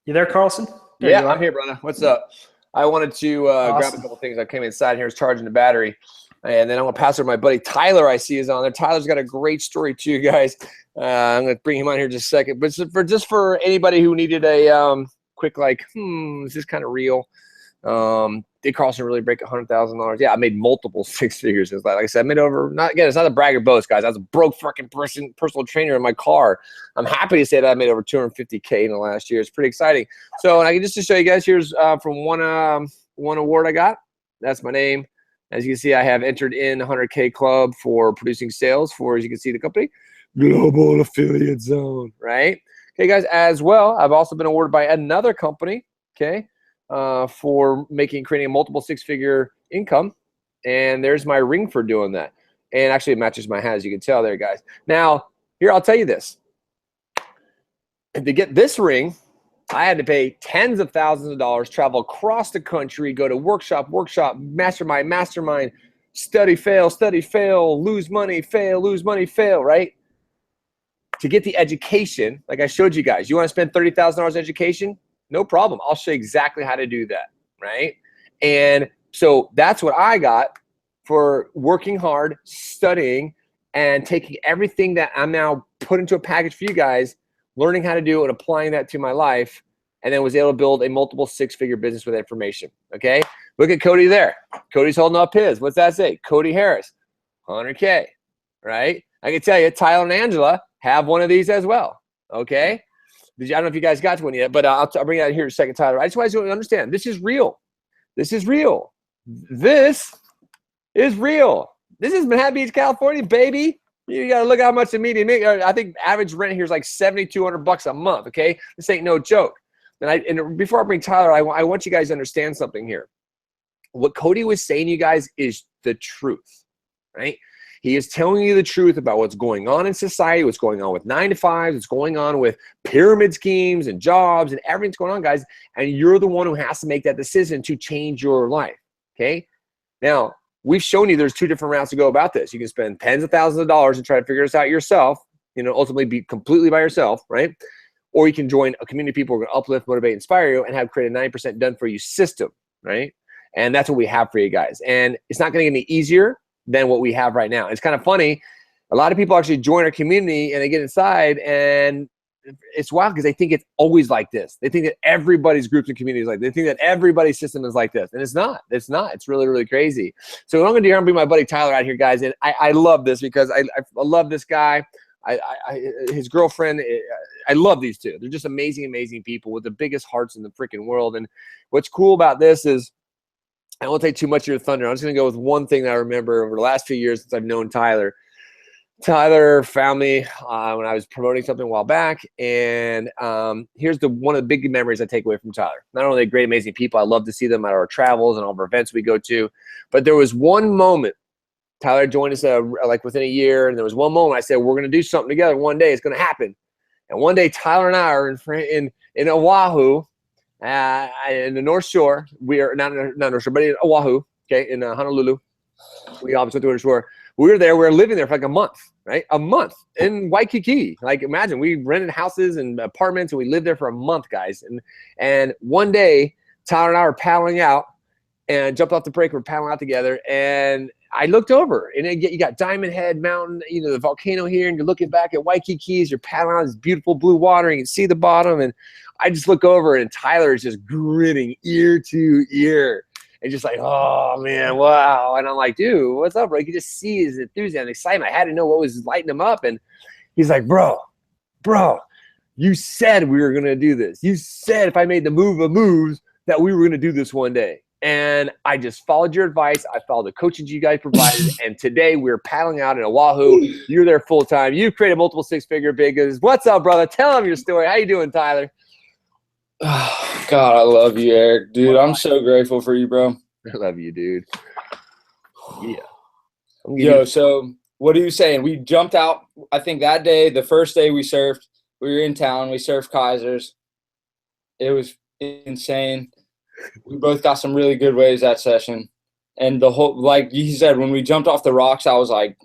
You there, Carlson? Yeah, I'm here, brother. What's up? I wanted to grab a couple things. I came inside here, is charging the battery. And then I'm going to pass it to my buddy Tyler, I see is on there. Tyler's got a great story too, guys. I'm going to bring him on here just a second. But just for anybody who needed a quick, like, is this kind of real? Did Carlson really break $100,000? Yeah, I made multiple six figures. Like I said, I made over, it's not a brag or boast, guys. I was a broke fucking personal trainer in my car. I'm happy to say that I made over $250K in the last year. It's pretty exciting. So, and I can just to show you guys, here's from one award I got. That's my name. As you can see, I have entered in 100K club for producing sales for, as you can see, the company, Global Affiliate Zone, right? Okay, guys, as well, I've also been awarded by another company, okay, for creating a multiple six-figure income. And there's my ring for doing that. And actually, it matches my hat, as you can tell there, guys. Now, here, I'll tell you this. To get this ring, I had to pay tens of thousands of dollars, travel across the country, go to workshop, mastermind, study, fail, lose money, fail, right? To get the education, like I showed you guys, you want to spend $30,000 education? No problem. I'll show you exactly how to do that, right? And so that's what I got for working hard, studying, and taking everything that I'm now put into a package for you guys, learning how to do and applying that to my life, and then was able to build a multiple six-figure business with information, okay? Look at Cody there. Cody's holding up his. What's that say? Cody Harris, 100K, right? I can tell you, Tyler and Angela have one of these as well. Okay. I don't know if you guys got to one yet, but I'll bring it out here in a second, Tyler. I just want you to understand, this is real. This is real. This is real. This is Manhattan Beach, California, baby. You got to look at how much the median, I think average rent here is like $7,200 a month. Okay. This ain't no joke. And before I bring Tyler, I want you guys to understand something here. What Cody was saying, you guys, is the truth, right? He is telling you the truth about what's going on in society, what's going on with 9-to-5s, what's going on with pyramid schemes and jobs and everything's going on, guys. And you're the one who has to make that decision to change your life, okay? Now, we've shown you there's two different routes to go about this. You can spend tens of thousands of dollars and try to figure this out yourself, ultimately be completely by yourself, right? Or you can join a community of people who are going to uplift, motivate, inspire you, and have create a 90% done for you system, right? And that's what we have for you guys. And it's not going to get any easier than what we have right now. It's kind of funny. A lot of people actually join our community and they get inside, and it's wild because they think it's always like this. They think that everybody's groups and communities like this. They think that everybody's system is like this. And it's not. It's not. It's really, really crazy. So what I'm going to do here, I'm going to bring my buddy Tyler out here, guys. And I love this because I love this guy. His girlfriend, I love these two. They're just amazing, amazing people with the biggest hearts in the freaking world. And what's cool about this is, I won't take too much of your thunder. I'm just going to go with one thing that I remember over the last few years since I've known Tyler. Tyler found me when I was promoting something a while back. And here's one of the big memories I take away from Tyler. Not only great, amazing people, I love to see them at our travels and all of our events we go to. But there was one moment. Tyler joined us like within a year, and there was one moment I said, we're going to do something together one day. It's going to happen. And one day, Tyler and I are in Oahu, in the North Shore. We are not North Shore, but in Oahu, okay, in Honolulu. We obviously went to the shore. We were there. We were living there for like a month, right? A month in Waikiki. Like, imagine, we rented houses and apartments, and we lived there for a month, guys. And one day, Tyler and I were paddling out and jumped off the break. We're paddling out together, and I looked over, and you got Diamond Head Mountain, the volcano here, and you're looking back at Waikiki as you're paddling out this beautiful blue water, and you can see the bottom. And I just look over, and Tyler is just grinning ear to ear, and just like, oh man, wow. And I'm like, dude, what's up, bro? You can just see his enthusiasm, excitement. I had to know what was lighting him up, and he's like, bro, you said we were gonna do this. You said if I made the move of moves that we were gonna do this one day. And I just followed your advice. I followed the coaching you guys provided. And today we're paddling out in Oahu. You're there full time. You've created multiple six-figure biggers. What's up, brother? Tell them your story. How you doing, Tyler? Oh, God, I love you, Eric. Dude, I'm so grateful for you, bro. I love you, dude. Yeah. Yo, so what are you saying? We jumped out, I think that day, the first day we surfed, we were in town. We surfed Kaisers. It was insane. We both got some really good waves that session. And the whole, like he said, when we jumped off the rocks, I was like,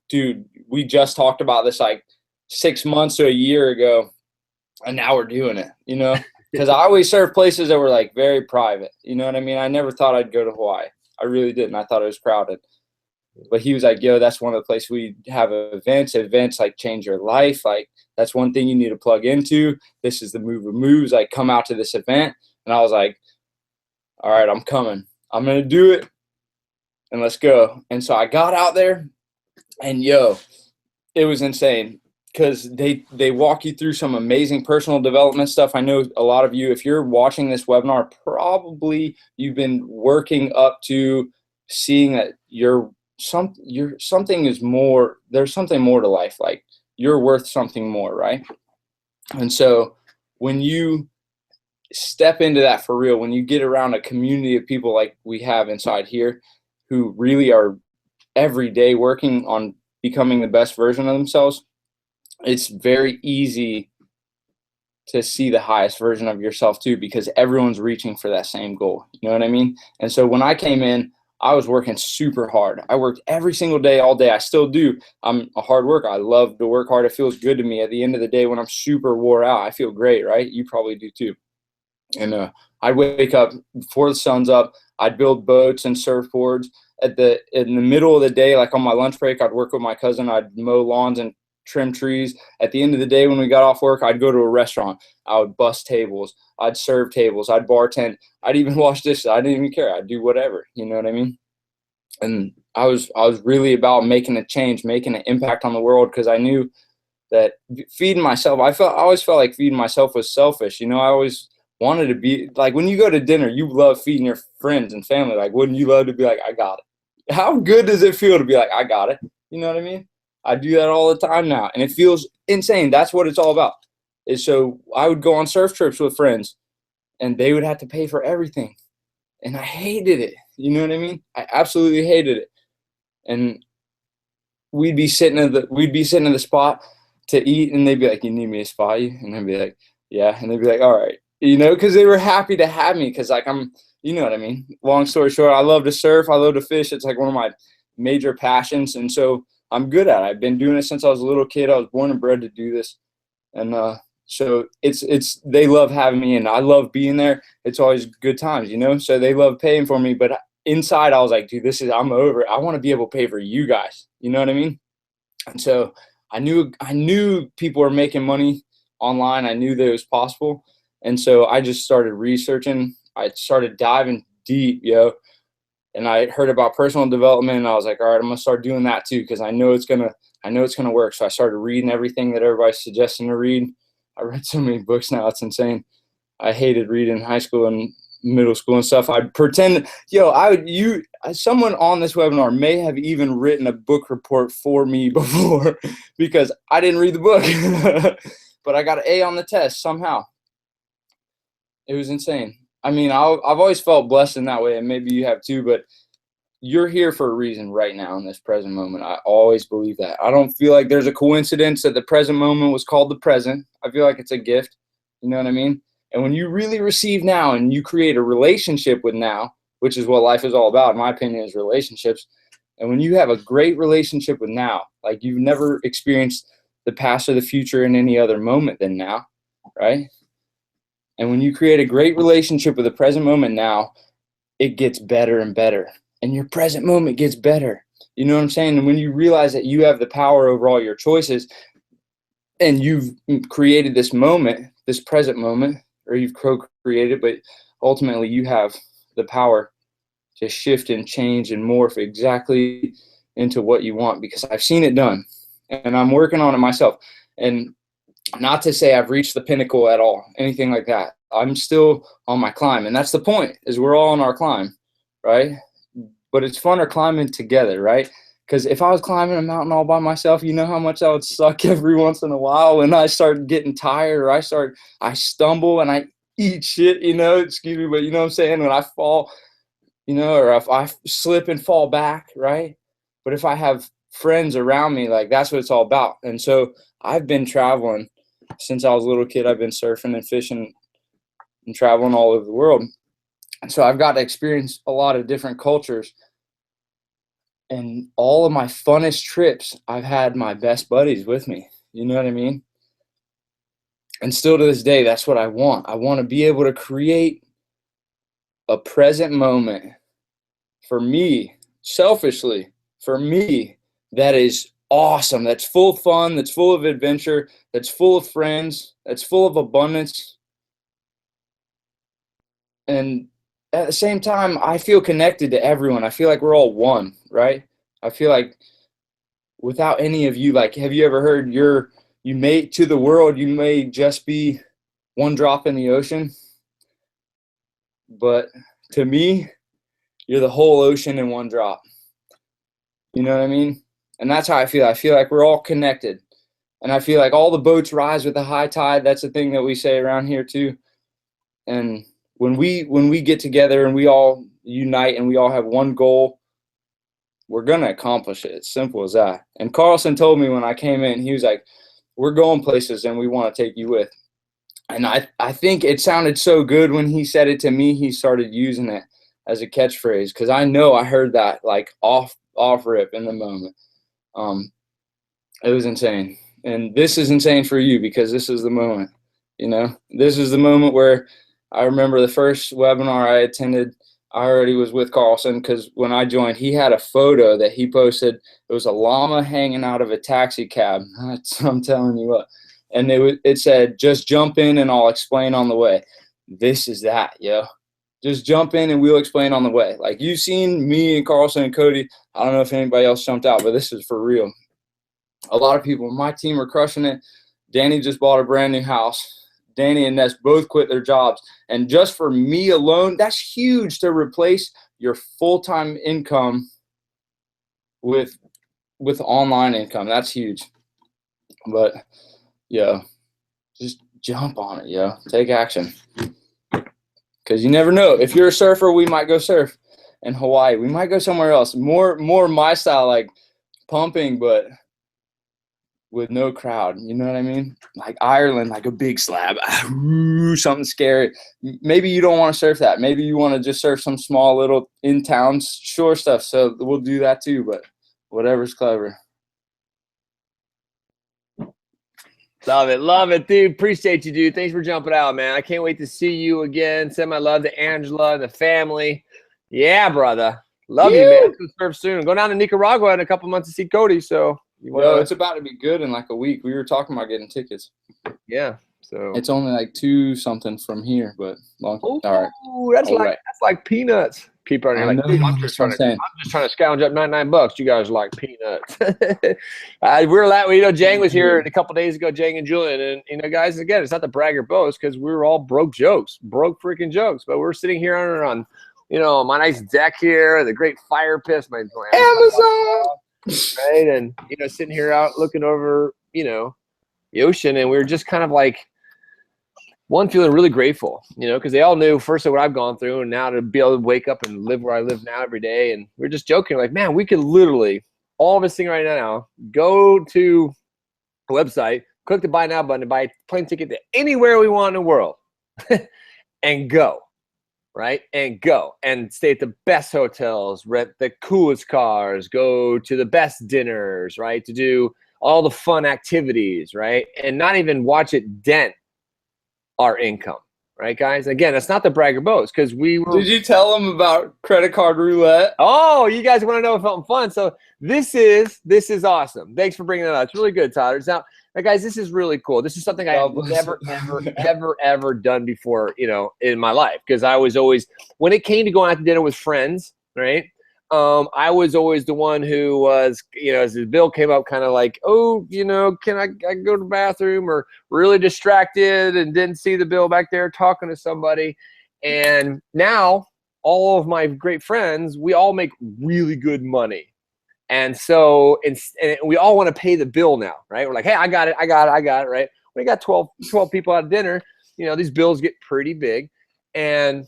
dude, we just talked about this like 6 months to a year ago, and now we're doing it, because I always surf places that were like very private. You know what I mean? I never thought I'd go to Hawaii. I really didn't. I thought it was crowded. But he was like, yo, that's one of the places we have events like change your life. Like, that's one thing you need to plug into. This is the move of moves. Like, come out to this event. And I was like, all right, I'm coming. I'm going to do it, and let's go. And so I got out there, and yo, it was insane because they walk you through some amazing personal development stuff. I know a lot of you, if you're watching this webinar, probably you've been working up to seeing that something is more. There's something more to life. Like, you're worth something more, right? And so when you step into that for real, when you get around a community of people like we have inside here who really are every day working on becoming the best version of themselves, it's very easy to see the highest version of yourself too, because everyone's reaching for that same goal. You know what I mean? And so when I came in, I was working super hard. I worked every single day, all day. I still do. I'm a hard worker. I love to work hard. It feels good to me. At the end of the day, when I'm super wore out, I feel great, right? You probably do too. And I'd wake up before the sun's up. I'd build boats and surfboards. In the middle of the day, like on my lunch break, I'd work with my cousin. I'd mow lawns and trim trees. At the end of the day, when we got off work, I'd go to a restaurant. I would bus tables. I'd serve tables. I'd bartend. I'd even wash dishes. I didn't even care. I'd do whatever. You know what I mean? And I was really about making a change, making an impact on the world, because I knew that feeding myself, I always felt like feeding myself was selfish. You know, I always wanted to be like, when you go to dinner, you love feeding your friends and family. Like, wouldn't you love to be like, I got it? How good does it feel to be like, I got it? You know what I mean? I do that all the time now, and it feels insane. That's what it's all about. Is so I would go on surf trips with friends, and they would have to pay for everything, and I hated it. You know what I mean? I absolutely hated it. And we'd be sitting in the spot to eat, and they'd be like, "You need me to spot you?" And I'd be like, "Yeah." And they'd be like, "All right," you know, because they were happy to have me, because like you know what I mean. Long story short, I love to surf, I love to fish. It's like one of my major passions, and so I'm good at it. I've been doing it since I was a little kid. I was born and bred to do this, and so it's they love having me, and I love being there. It's always good times, you know. So they love paying for me, but inside I was like, dude, I'm over. I want to be able to pay for you guys. You know what I mean? And so I knew people were making money online. I knew that it was possible. And so I just started researching. I started diving deep, and I heard about personal development, and I was like, all right, I'm gonna start doing that too, because I know it's gonna work. So I started reading everything that everybody's suggesting to read. I read so many books now, it's insane. I hated reading in high school and middle school and stuff. I'd pretend, someone on this webinar may have even written a book report for me before because I didn't read the book, but I got an A on the test somehow. It was insane. I mean, I've always felt blessed in that way, and maybe you have too, but you're here for a reason right now in this present moment. I always believe that. I don't feel like there's a coincidence that the present moment was called the present. I feel like it's a gift. You know what I mean? And when you really receive now and you create a relationship with now, which is what life is all about, in my opinion, is relationships. And when you have a great relationship with now, like you've never experienced the past or the future in any other moment than now, right? And when you create a great relationship with the present moment now, it gets better and better. And your present moment gets better. You know what I'm saying? And when you realize that you have the power over all your choices, and you've created this moment, this present moment, or you've co-created, but ultimately you have the power to shift and change and morph exactly into what you want, because I've seen it done and I'm working on it myself. And not to say I've reached the pinnacle at all, anything like that. I'm still on my climb, and that's the point, is we're all on our climb, right? But it's funner climbing together, right? Because if I was climbing a mountain all by myself, you know how much I would suck every once in a while when I start getting tired, or I stumble and I eat shit, excuse me, but you know what I'm saying? When I fall, or if I slip and fall back, right? But if I have friends around me, like that's what it's all about. And so I've been traveling since I was a little kid. I've been surfing and fishing and traveling all over the world. And so I've got to experience a lot of different cultures. And all of my funnest trips, I've had my best buddies with me. You know what I mean? And still to this day, that's what I want. I want to be able to create a present moment for me, selfishly, for me, that is awesome, that's full of fun, that's full of adventure, that's full of friends, that's full of abundance. And at the same time, I feel connected to everyone. I feel like we're all one, right? I feel like without any of you, like, have you ever heard to the world, you may just be one drop in the ocean, but to me, you're the whole ocean in one drop. You know what I mean? And that's how I feel. I feel like we're all connected. And I feel like all the boats rise with the high tide. That's the thing that we say around here too. And when we get together and we all unite and we all have one goal, we're going to accomplish it. It's simple as that. And Carlson told me when I came in, he was like, we're going places and we want to take you with. And I think it sounded so good when he said it to me. He started using it as a catchphrase, because I know I heard that like off rip in the moment. It was insane. And this is insane for you, because this is the moment, this is the moment where I remember the first webinar I attended, I already was with Carlson, because when I joined, he had a photo that he posted. It was a llama hanging out of a taxi cab. I'm telling you what. And it said, just jump in and I'll explain on the way. This is that, yo. just jump in and we'll explain on the way. Like, you've seen me and Carlson and Cody. I don't know if anybody else jumped out, but this is for real. A lot of people on my team are crushing it. Danny just bought a brand new house. Danny and Ness both quit their jobs. And just for me alone, that's huge to replace your full-time income with online income. That's huge. But, yeah, just jump on it, yo. Take action. Because you never know. If you're a surfer, we might go surf in Hawaii. We might go somewhere else. More my style, like pumping, but with no crowd. You know what I mean? Like Ireland, like a big slab. Something scary. Maybe you don't want to surf that. Maybe you want to just surf some small little in-town shore stuff. So we'll do that too, but whatever's clever. Love it, dude. Appreciate you, dude. Thanks for jumping out, man. I can't wait to see you again. Send my love to Angela and the family. Yeah, brother. Love you, man. Let's surf soon. Go down to Nicaragua in a couple months to see Cody. So it's about to be good in like a week. We were talking about getting tickets. Yeah. So it's only like 2 something from here, but long. All right. That's like peanuts. People are like, I'm just trying to scrounge up $99. You guys are like peanuts. Jang was here a couple days ago, Jang and Julian, and guys, again, it's not to brag or boast because we were all broke freaking jokes, but we're sitting here on my nice deck here, the great fire pit, my Amazon, right, and sitting here out looking over the ocean, and we were just kind of like. One, feeling really grateful, because they all knew first of what I've gone through, and now to be able to wake up and live where I live now every day. And we're just joking, like, man, we could literally, all of us thing right now, go to a website, click the buy now button, and buy a plane ticket to anywhere we want in the world, and go, right? And go and stay at the best hotels, rent the coolest cars, go to the best dinners, right? To do all the fun activities, right? And not even watch it dent our income, right, guys? Again, it's not the brag or boast because we were. Did you tell them about credit card roulette? Oh, you guys want to know something fun? So this is awesome. Thanks for bringing that up. It's really good, Tyler. Now, guys, this is really cool. This is something I have never, ever done before, in my life, because I was always, when it came to going out to dinner with friends, right? I was always the one who was, as the bill came up, kind of like, oh, can I go to the bathroom, or really distracted and didn't see the bill back there talking to somebody. And now all of my great friends, we all make really good money. And so, and we all want to pay the bill now, right? We're like, hey, I got it, right? We got 12 people at dinner, these bills get pretty big. And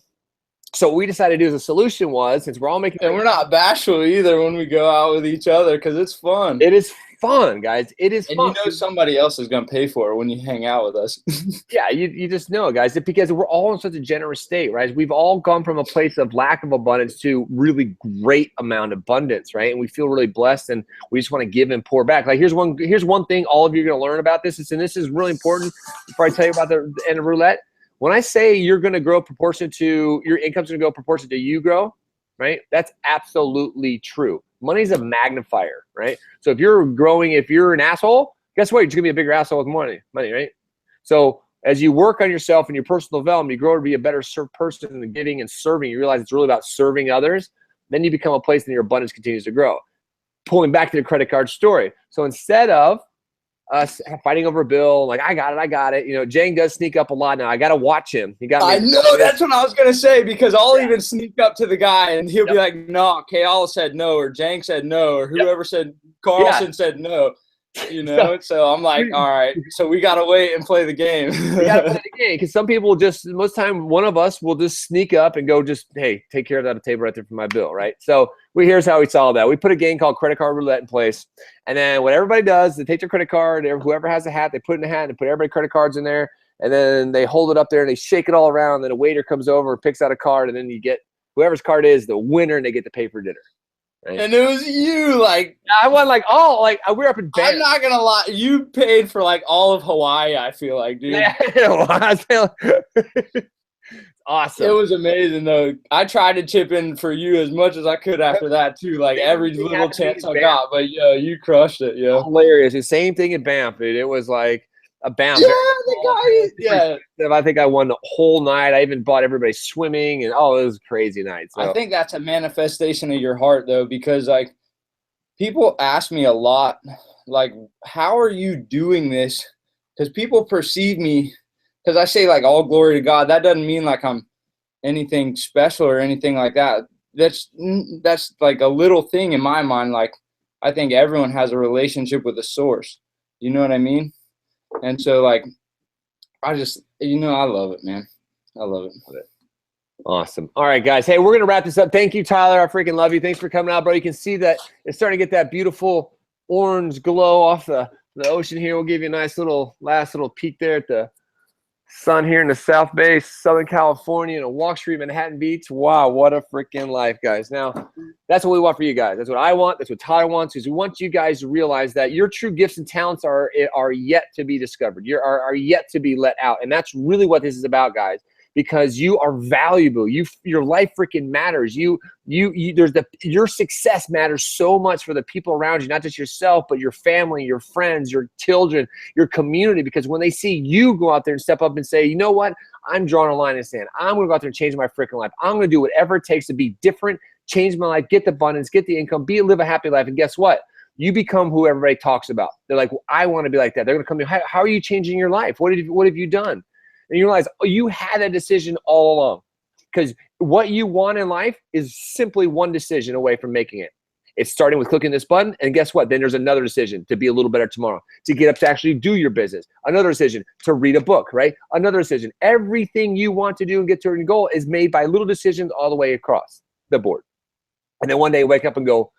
so what we decided to do as a solution was, since we're all making, and we're not bashful either when we go out with each other, because it's fun. It is fun, guys. It is fun. And somebody else is going to pay for it when you hang out with us. Yeah, you just know, guys, because we're all in such a generous state, right? We've all gone from a place of lack of abundance to really great amount of abundance, right? And we feel really blessed, and we just want to give and pour back. Like, here's one thing all of you are going to learn about this, and this is really important before I tell you about the end of roulette. When I say you're going to grow proportionate to your income's going to go proportionate to you grow, right? That's absolutely true. Money's a magnifier, right? So if you're growing, if you're an asshole, guess what? You're going to be a bigger asshole with money, right? So as you work on yourself and your personal development, you grow to be a better person in the giving and serving. You realize it's really about serving others. Then you become a place and your abundance continues to grow. Pulling back to the credit card story. So instead of us fighting over a bill, like, I got it. Jang does sneak up a lot now. I got to watch him. I know, that's what I was going to say, because I'll even sneak up to the guy and he'll be like, no, Kayala said no, or Jang said no, or whoever said, Carlson said no. So I'm like, all right, so we got to wait and play the game. We got to play the game, because some people most time, one of us will just sneak up and go, hey, take care of that table right there for my bill, right? So here's how we solve that. We put a game called credit card roulette in place, and then what everybody does, they take their credit card, whoever has a hat, they put it in a hat, and put everybody's credit cards in there, and then they hold it up there and they shake it all around, and then a waiter comes over and picks out a card, and then you get whoever's card is the winner, and they get to pay for dinner. Right? And it was you, like, I won we were up in Banff. I'm not gonna lie, you paid for like all of Hawaii, I feel like, dude. Yeah, awesome. It was amazing though. I tried to chip in for you as much as I could after that too, like every little chance I got. But you crushed it, Hilarious. The same thing in Banff, dude. It was like, a bound. Yeah, the guy. Yeah. I think I won the whole night. I even bought everybody swimming, and it was a crazy night. So I think that's a manifestation of your heart, though, because like people ask me a lot, like, how are you doing this? Because people perceive me, because I say like all glory to God. That doesn't mean like I'm anything special or anything like that. That's like a little thing in my mind. Like, I think everyone has a relationship with the source. You know what I mean? And so like, I just, I love it, man. I love it. Awesome. All right, guys. Hey, we're going to wrap this up. Thank you, Tyler. I freaking love you. Thanks for coming out, bro. You can see that it's starting to get that beautiful orange glow off the ocean here. We'll give you a nice last little peek there at the sun here in the South Bay, Southern California, in a Walk Street, Manhattan Beach. Wow, what a freaking life, guys. Now, that's what we want for you guys. That's what I want. That's what Tyler wants, is we want you guys to realize that your true gifts and talents are yet to be discovered. Are yet to be let out. And that's really what this is about, guys, because you are valuable. Your life freaking matters. Your success matters so much for the people around you, not just yourself, but your family, your friends, your children, your community, because when they see you go out there and step up and say, you know what, I'm drawing a line in the sand. I'm going to go out there and change my freaking life. I'm going to do whatever it takes to be different, change my life, get the abundance, get the income, live a happy life. And guess what? You become who everybody talks about. They're like, well, I want to be like that. They're going to come to you. How are you changing your life? What have you done? And you realize, oh, you had that decision all along, because what you want in life is simply one decision away from making it. It's starting with clicking this button, and guess what? Then there's another decision to be a little better tomorrow, to get up to actually do your business. Another decision to read a book, right? Another decision. Everything you want to do and get to your goal is made by little decisions all the way across the board. And then one day you wake up and go,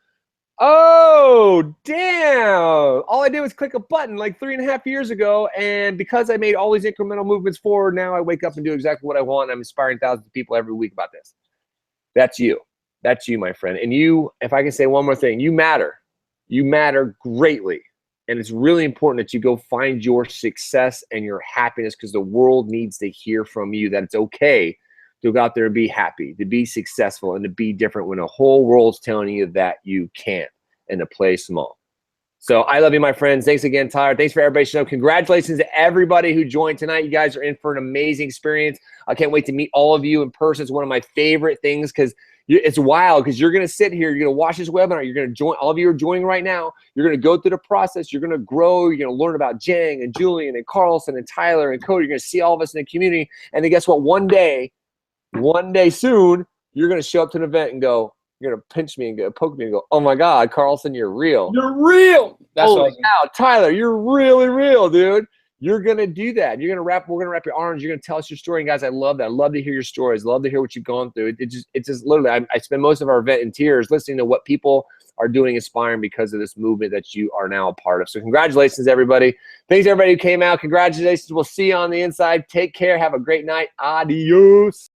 oh, damn. All I did was click a button like 3.5 years ago. And because I made all these incremental movements forward, now I wake up and do exactly what I want. I'm inspiring thousands of people every week about this. That's you. That's you, my friend. And you, if I can say one more thing, you matter. You matter greatly. And it's really important that you go find your success and your happiness, because the world needs to hear from you that it's okay to go out there and be happy, to be successful, and to be different when the whole world's telling you that you can't, and to play small. So I love you, my friends. Thanks again, Tyler. Thanks for everybody showing up. Congratulations to everybody who joined tonight. You guys are in for an amazing experience. I can't wait to meet all of you in person. It's one of my favorite things, because it's wild, because you're going to sit here, you're going to watch this webinar, you're going to join, all of you are joining right now. You're going to go through the process. You're going to grow. You're going to learn about Jang and Julian and Carlson and Tyler and Cody. You're going to see all of us in the community. And then guess what? One day soon, you're going to show up to an event and go, you're going to pinch me and go, poke me and go, oh my God, Carlson, you're real. You're real. That's what Tyler, you're really real, dude. You're going to do that. We're going to wrap your arms. You're going to tell us your story. And guys, I love that. I love to hear your stories. Love to hear what you've gone through. It's just literally, I spend most of our event in tears listening to what people are doing, inspiring because of this movement that you are now a part of. So congratulations, everybody. Thanks, everybody who came out. Congratulations. We'll see you on the inside. Take care. Have a great night. Adios.